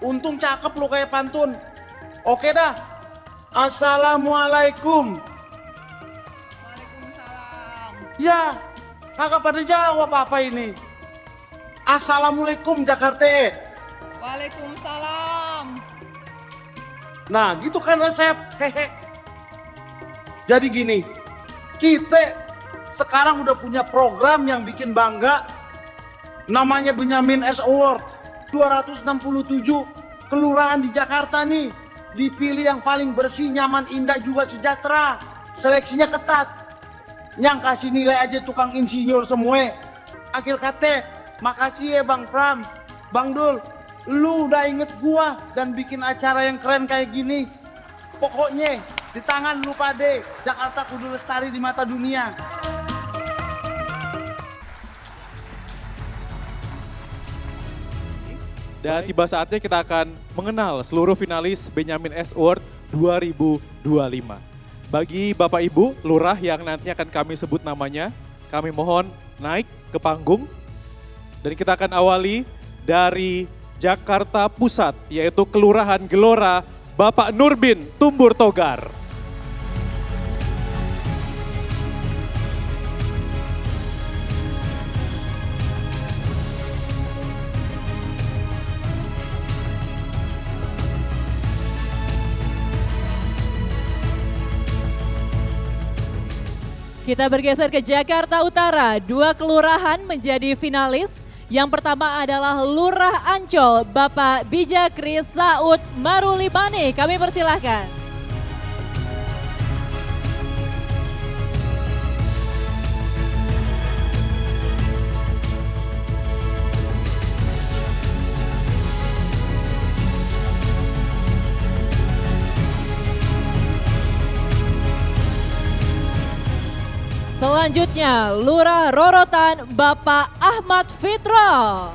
Untung cakep lu kayak pantun. Oke dah. Assalamualaikum. Waalaikumsalam. Ya, kagak pada jawab apa ini. Assalamualaikum Jakarta. Waalaikumsalam. Nah gitu kan resep. Hehe. Jadi gini, kita sekarang udah punya program yang bikin bangga, namanya Benyamin S. Award. 267 kelurahan di Jakarta nih dipilih yang paling bersih, nyaman, indah, juga sejahtera. Seleksinya ketat. Yang kasih nilai aja tukang insinyur semua. Akhir kata, makasih ya Bang Pram, Bang Dul, lu udah inget gua dan bikin acara yang keren kayak gini. Pokoknya di tangan lu pade, Jakarta kudu lestari di mata dunia. Dan tiba saatnya kita akan mengenal seluruh finalis Benyamin S. Award 2025. Bagi Bapak Ibu Lurah yang nantinya akan kami sebut namanya, kami mohon naik ke panggung. Dan kita akan awali dari Jakarta Pusat, yaitu Kelurahan Gelora, Bapak Nurbin Tumbur Togar. Kita bergeser ke Jakarta Utara, 2 kelurahan menjadi finalis. Yang pertama adalah Lurah Ancol, Bapak Bijakri Saud Marulibani. Kami persilahkan. Selanjutnya, Lurah Rorotan, Bapak Ahmad Fitra.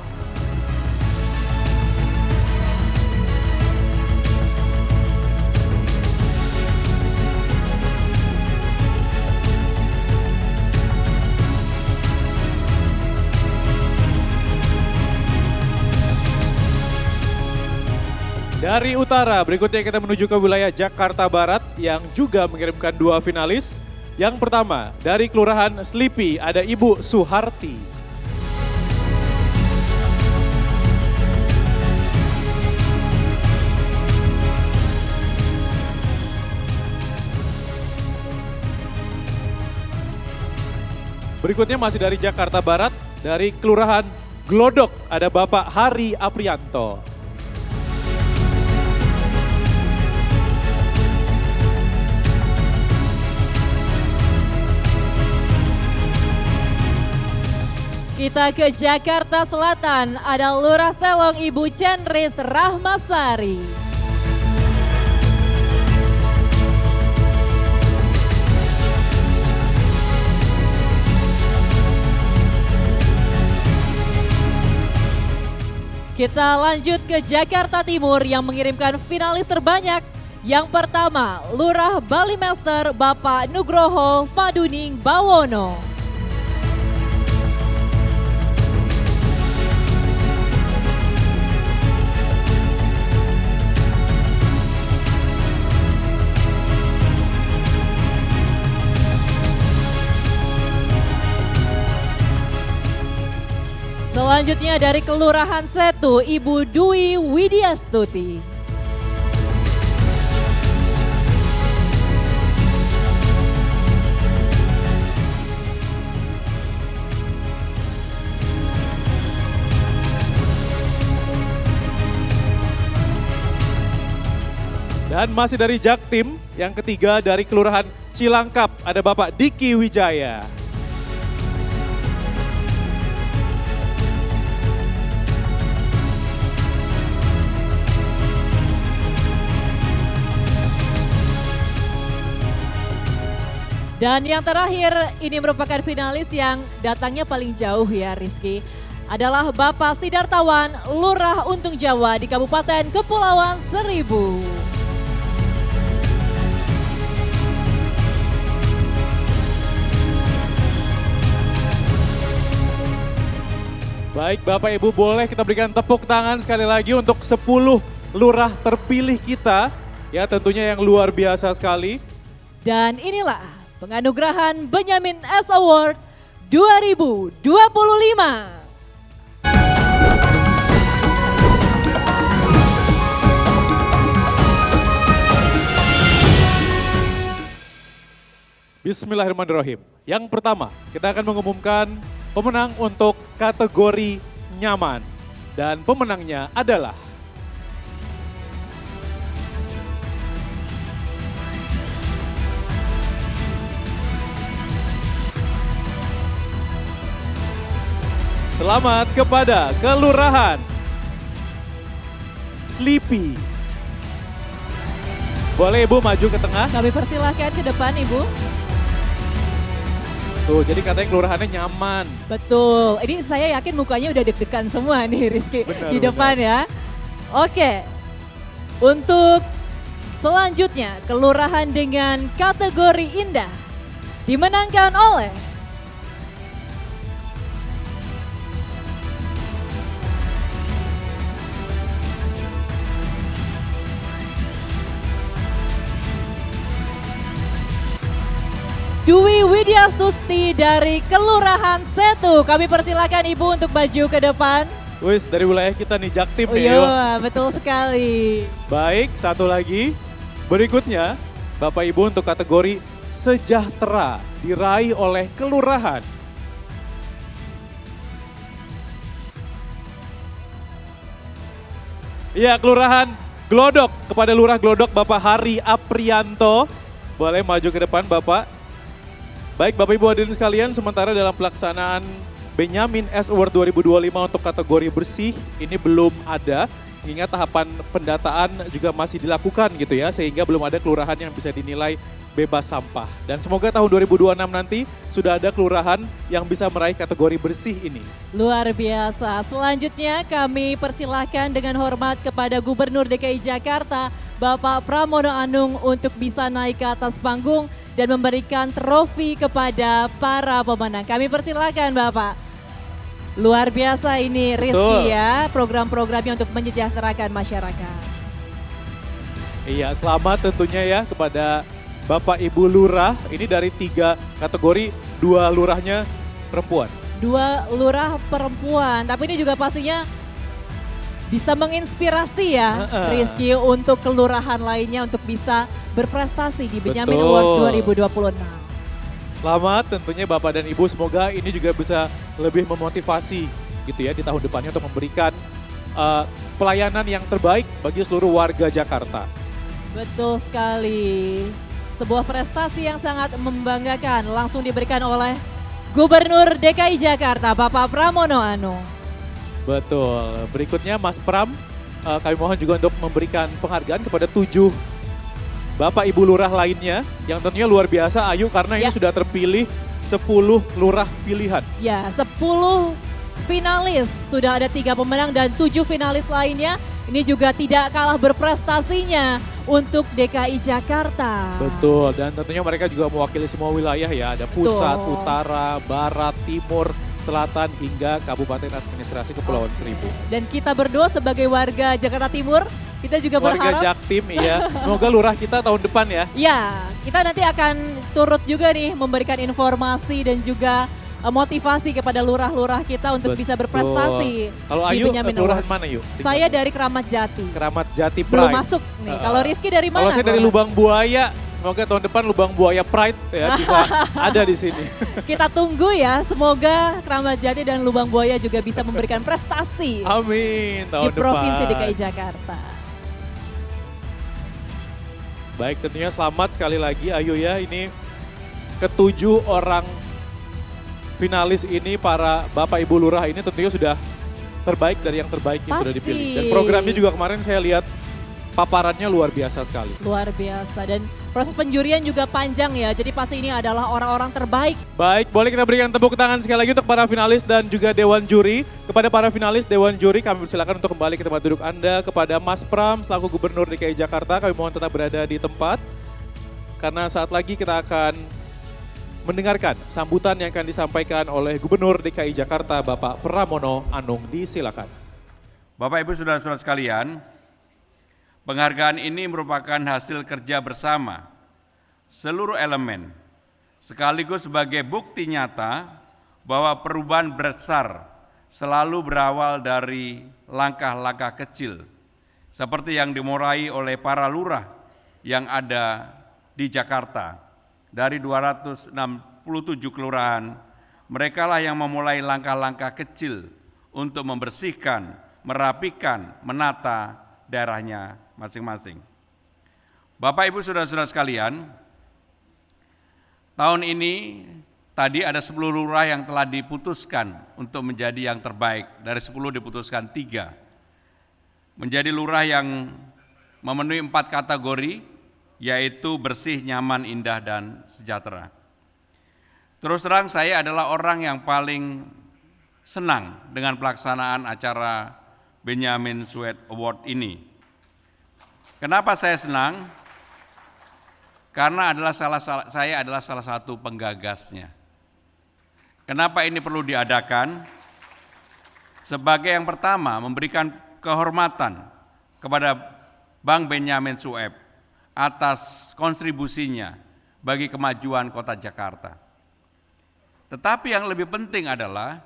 Dari utara, berikutnya kita menuju ke wilayah Jakarta Barat yang juga mengirimkan 2 finalis. Yang pertama, dari Kelurahan Slipi ada Ibu Suharti. Berikutnya masih dari Jakarta Barat, dari Kelurahan Glodok ada Bapak Hari Aprianto. Kita ke Jakarta Selatan, ada Lurah Selong Ibu Cendris Rahmasari. Kita lanjut ke Jakarta Timur yang mengirimkan finalis terbanyak. Yang pertama, Lurah Balimester Bapak Nugroho Maduning Bawono. Selanjutnya dari Kelurahan Setu, Ibu Dwi Widyastuti. Dan masih dari Jaktim, yang ketiga dari Kelurahan Cilangkap, ada Bapak Diki Wijaya. Dan yang terakhir, ini merupakan finalis yang datangnya paling jauh ya Rizky. Adalah Bapak Sidartawan, Lurah Untung Jawa di Kabupaten Kepulauan Seribu. Baik Bapak Ibu, boleh kita berikan tepuk tangan sekali lagi untuk 10 lurah terpilih kita. Ya tentunya yang luar biasa sekali. Dan inilah penganugerahan Benyamin S Award 2025. Bismillahirrahmanirrahim. Yang pertama, kita akan mengumumkan pemenang untuk kategori nyaman. Dan pemenangnya adalah selamat kepada Kelurahan Sleepy. Boleh Ibu maju ke tengah? Kami persilahkan ke depan Ibu. Tuh, jadi katanya kelurahannya nyaman. Betul, ini saya yakin mukanya udah deg-degan semua nih Rizky di depan ya. Oke, untuk selanjutnya kelurahan dengan kategori indah dimenangkan oleh Dwi Widyastuti dari Kelurahan Setu. Kami persilakan Ibu untuk maju ke depan. Wis, dari wilayah kita nih, Jaktim nih. Iya, betul sekali. Baik, satu lagi. Berikutnya, Bapak Ibu untuk kategori sejahtera diraih oleh Kelurahan Iya, Kelurahan Glodok. Kepada Lurah Glodok Bapak Hari Aprianto. Boleh maju ke depan Bapak. Baik Bapak Ibu hadirin sekalian, sementara dalam pelaksanaan Benyamin S Award 2025 untuk kategori bersih ini belum ada. Mengingat tahapan pendataan juga masih dilakukan gitu ya, sehingga belum ada kelurahan yang bisa dinilai bebas sampah. Dan semoga tahun 2026 nanti sudah ada kelurahan yang bisa meraih kategori bersih ini. Luar biasa. Selanjutnya kami persilahkan dengan hormat kepada Gubernur DKI Jakarta, Bapak Pramono Anung untuk bisa naik ke atas panggung dan memberikan trofi kepada para pemenang. Kami persilahkan Bapak. Luar biasa ini Rizky ya, program-programnya untuk menyejahterakan masyarakat. Iya, selamat tentunya ya kepada Bapak Ibu Lurah. Ini dari 3 kategori, 2 lurahnya perempuan. 2 lurah perempuan, tapi ini juga pastinya bisa menginspirasi ya Rizky untuk kelurahan lainnya untuk bisa berprestasi di Benyamin Award 2026. Selamat tentunya Bapak dan Ibu, semoga ini juga bisa lebih memotivasi gitu ya di tahun depannya untuk memberikan pelayanan yang terbaik bagi seluruh warga Jakarta. Betul sekali, sebuah prestasi yang sangat membanggakan langsung diberikan oleh Gubernur DKI Jakarta Bapak Pramono Anung. Betul, berikutnya Mas Pram, kami mohon juga untuk memberikan penghargaan kepada 7 Bapak Ibu Lurah lainnya yang tentunya luar biasa Ayu karena ini sudah terpilih 10 lurah pilihan. Ya, 10 finalis. Sudah ada 3 pemenang dan 7 finalis lainnya. Ini juga tidak kalah berprestasinya untuk DKI Jakarta. Betul, dan tentunya mereka juga mewakili semua wilayah ya. Ada pusat, Betul. utara, barat, timur, selatan, hingga Kabupaten Administrasi Kepulauan Seribu. Dan kita berdua sebagai warga Jakarta Timur, kita juga Warga berharap Jaktim, iya. Semoga lurah kita tahun depan ya. ya, kita nanti akan turut juga nih memberikan informasi dan juga motivasi kepada lurah-lurah kita untuk bisa berprestasi. Kalau di Ayu, Benyamin kelurahan Award. mana Ayu? Saya dari Keramat Jati. Keramat Jati Pride. Belum masuk nih. Kalau Rizky dari mana? Kalau saya dari Kelurahan? Lubang Buaya. Semoga tahun depan Lubang Buaya Pride ya bisa ada di sini. Kita tunggu ya, semoga Keramat Jati dan Lubang Buaya juga bisa memberikan prestasi Amin tahun di Provinsi depan. DKI Jakarta. Baik, tentunya selamat sekali lagi Ayu ya. Ini ke-7 orang finalis ini, para Bapak Ibu Lurah ini tentunya sudah terbaik dari yang terbaik yang sudah Pasti. dipilih. Dan programnya juga kemarin saya lihat paparannya luar biasa sekali. Luar biasa, dan proses penjurian juga panjang ya, jadi pasti ini adalah orang-orang terbaik. Baik, boleh kita berikan tepuk tangan sekali lagi untuk para finalis dan juga Dewan Juri. Kepada para finalis Dewan Juri, kami persilakan untuk kembali ke tempat duduk Anda. Kepada Mas Pram selaku Gubernur DKI Jakarta, kami mohon tetap berada di tempat. Karena saat lagi kita akan mendengarkan sambutan yang akan disampaikan oleh Gubernur DKI Jakarta, Bapak Pramono Anung. Disilakan. Bapak Ibu Saudara-saudara sekalian, penghargaan ini merupakan hasil kerja bersama seluruh elemen, sekaligus sebagai bukti nyata bahwa perubahan besar selalu berawal dari langkah-langkah kecil, seperti yang dimulai oleh para lurah yang ada di Jakarta. Dari 267 kelurahan, merekalah yang memulai langkah-langkah kecil untuk membersihkan, merapikan, menata daerahnya masing-masing. Bapak Ibu Saudara-saudara sekalian, tahun ini tadi ada 10 lurah yang telah diputuskan untuk menjadi yang terbaik. Dari 10 diputuskan 3. Menjadi lurah yang memenuhi 4 kategori, yaitu bersih, nyaman, indah, dan sejahtera. Terus terang saya adalah orang yang paling senang dengan pelaksanaan acara Benyamin Sueb Award ini. Kenapa saya senang? Karena saya adalah salah satu penggagasnya. Kenapa ini perlu diadakan? Sebagai yang pertama, memberikan kehormatan kepada Bang Benyamin Sueb atas kontribusinya bagi kemajuan Kota Jakarta. Tetapi yang lebih penting adalah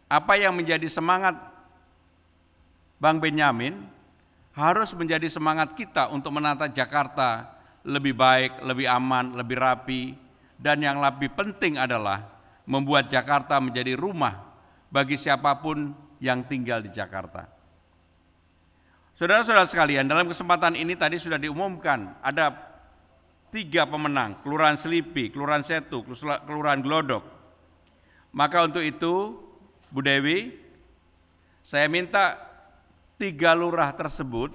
apa yang menjadi semangat Bang Benyamin harus menjadi semangat kita untuk menata Jakarta lebih baik, lebih aman, lebih rapi, dan yang lebih penting adalah membuat Jakarta menjadi rumah bagi siapapun yang tinggal di Jakarta. Saudara-saudara sekalian, dalam kesempatan ini tadi sudah diumumkan ada 3 pemenang, Kelurahan Selipi, Kelurahan Setu, Kelurahan Glodok. Maka untuk itu, Bu Dewi, saya minta 3 lurah tersebut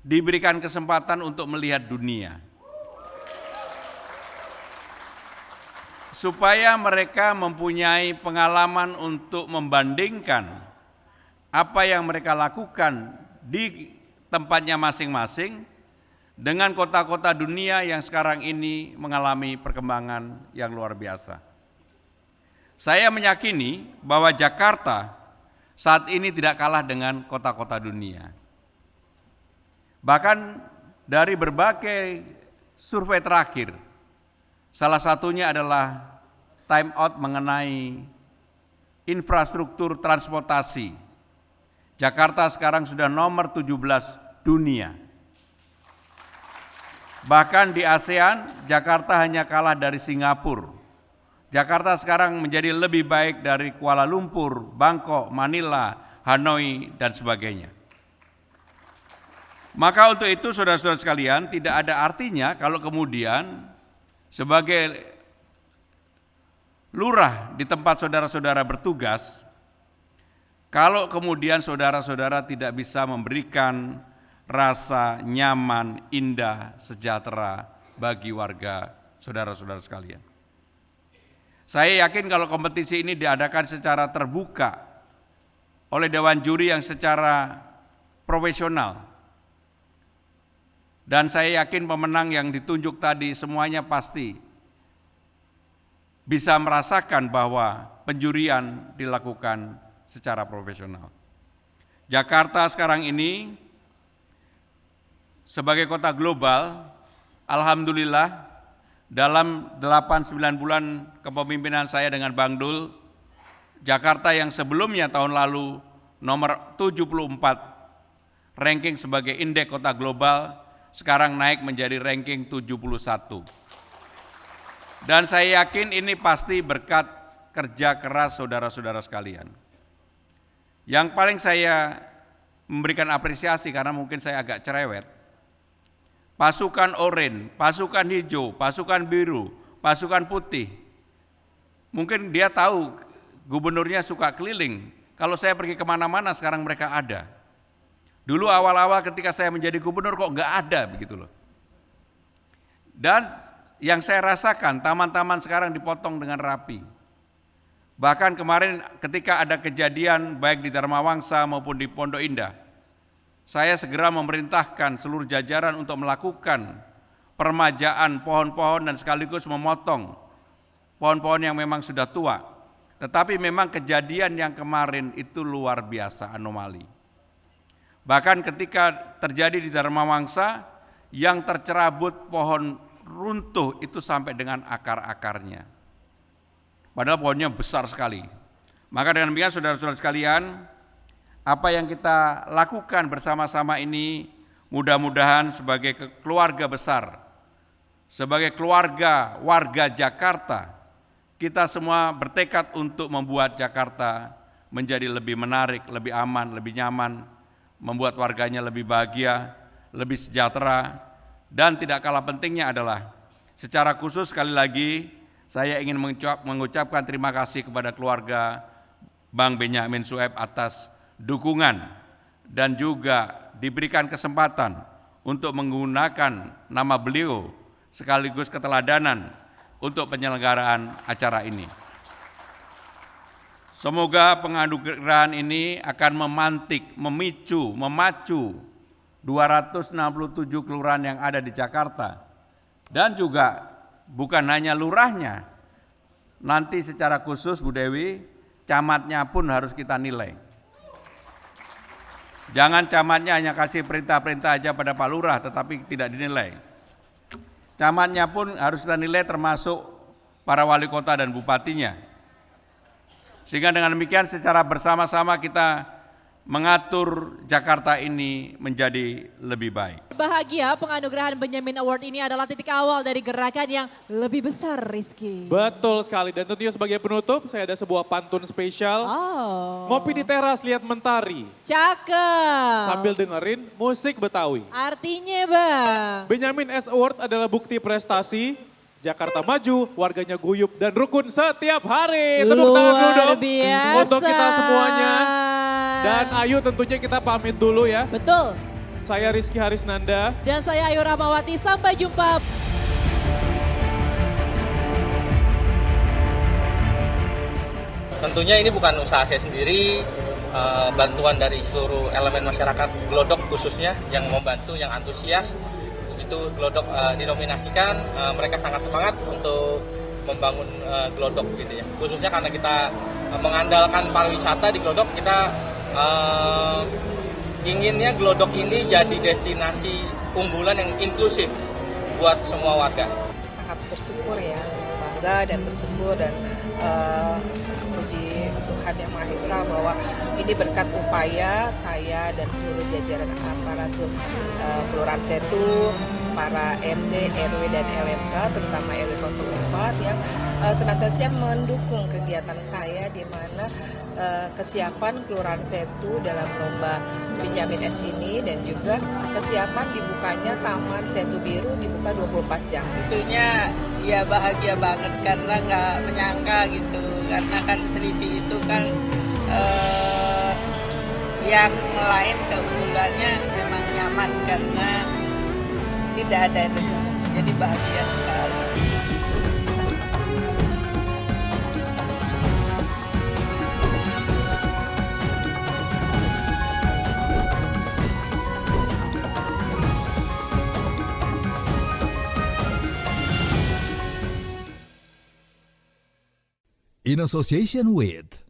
diberikan kesempatan untuk melihat dunia. Supaya mereka mempunyai pengalaman untuk membandingkan apa yang mereka lakukan di tempatnya masing-masing dengan kota-kota dunia yang sekarang ini mengalami perkembangan yang luar biasa. Saya meyakini bahwa Jakarta saat ini tidak kalah dengan kota-kota dunia. Bahkan dari berbagai survei terakhir, salah satunya adalah time out mengenai infrastruktur transportasi. Jakarta sekarang sudah nomor 17 dunia. Bahkan di ASEAN, Jakarta hanya kalah dari Singapura. Jakarta sekarang menjadi lebih baik dari Kuala Lumpur, Bangkok, Manila, Hanoi, dan sebagainya. Maka untuk itu saudara-saudara sekalian, tidak ada artinya kalau kemudian sebagai lurah di tempat saudara-saudara bertugas, kalau kemudian saudara-saudara tidak bisa memberikan rasa nyaman, indah, sejahtera bagi warga saudara-saudara sekalian. Saya yakin kalau kompetisi ini diadakan secara terbuka oleh Dewan Juri yang secara profesional, dan saya yakin pemenang yang ditunjuk tadi semuanya pasti bisa merasakan bahwa penjurian dilakukan secara profesional. Jakarta sekarang ini sebagai kota global, alhamdulillah dalam 8-9 bulan kepemimpinan saya dengan Bang Dul, Jakarta yang sebelumnya tahun lalu nomor 74 ranking sebagai indeks kota global, sekarang naik menjadi ranking 71. Dan saya yakin ini pasti berkat kerja keras saudara-saudara sekalian. Yang paling saya memberikan apresiasi karena mungkin saya agak cerewet, pasukan oranye, pasukan hijau, pasukan biru, pasukan putih. Mungkin dia tahu gubernurnya suka keliling. Kalau saya pergi kemana-mana sekarang mereka ada. Dulu awal-awal ketika saya menjadi gubernur kok nggak ada begitu loh. Dan yang saya rasakan taman-taman sekarang dipotong dengan rapi. Bahkan kemarin ketika ada kejadian baik di Dharma Wangsa maupun di Pondok Indah, saya segera memerintahkan seluruh jajaran untuk melakukan permajaan pohon-pohon dan sekaligus memotong pohon-pohon yang memang sudah tua. Tetapi memang kejadian yang kemarin itu luar biasa, anomali. Bahkan ketika terjadi di Dharma Wangsa, yang tercerabut pohon runtuh itu sampai dengan akar-akarnya. Padahal pohonnya besar sekali. Maka dengan demikian saudara-saudara sekalian, apa yang kita lakukan bersama-sama ini mudah-mudahan sebagai keluarga besar, sebagai keluarga warga Jakarta, kita semua bertekad untuk membuat Jakarta menjadi lebih menarik, lebih aman, lebih nyaman, membuat warganya lebih bahagia, lebih sejahtera, dan tidak kalah pentingnya adalah secara khusus sekali lagi saya ingin mengucapkan terima kasih kepada keluarga Bang Benyamin Sueb atas dukungan dan juga diberikan kesempatan untuk menggunakan nama beliau sekaligus keteladanan untuk penyelenggaraan acara ini. Semoga penganugerahan ini akan memacu 267 kelurahan yang ada di Jakarta, dan juga bukan hanya lurahnya, nanti secara khusus Bu Dewi, camatnya pun harus kita nilai. Jangan camatnya hanya kasih perintah-perintah aja pada Pak Lurah tetapi tidak dinilai. Camatnya pun harus kita nilai termasuk para wali kota dan bupatinya. Sehingga dengan demikian secara bersama-sama kita mengatur Jakarta ini menjadi lebih baik. Bahagia penganugerahan Benyamin Award ini adalah titik awal dari gerakan yang lebih besar, Rizky. Betul sekali, dan tentunya sebagai penutup saya ada sebuah pantun spesial. Ngopi di teras lihat mentari. Cakep. Sambil dengerin musik Betawi. Artinya Bang. Benyamin S Award adalah bukti prestasi. Jakarta maju, warganya guyup dan rukun setiap hari. Tepuk tangan dulu dong untuk kita semuanya. Dan Ayu tentunya kita pamit dulu ya. Betul. Saya Rizky Harisnanda. Dan saya Ayu Rahmawati, sampai jumpa. Tentunya ini bukan usaha saya sendiri, bantuan dari seluruh elemen masyarakat Glodok khususnya yang membantu, yang antusias. Itu Glodok dinominasikan, mereka sangat semangat untuk membangun Glodok gitu ya. Khususnya karena kita mengandalkan pariwisata di Glodok, kita inginnya Glodok ini jadi destinasi unggulan yang inklusif buat semua warga. Sangat bersyukur ya, bangga dan bersyukur dan puji Tuhan Yang Maha Esa bahwa ini berkat upaya saya dan seluruh jajaran aparatur Kelurahan Setu, para RT, RW dan LMK, terutama RW 04 yang senantiasa mendukung kegiatan saya, di mana kesiapan Kelurahan Setu dalam lomba Benyamin S ini dan juga kesiapan dibukanya Taman Setu Biru dibuka 24 jam. Tentunya ya bahagia banget karena nggak menyangka gitu, karena kan Selipi itu kan yang lain keunggulannya memang nyaman karena tidak ada itu, jadi bahagia sekali. in association with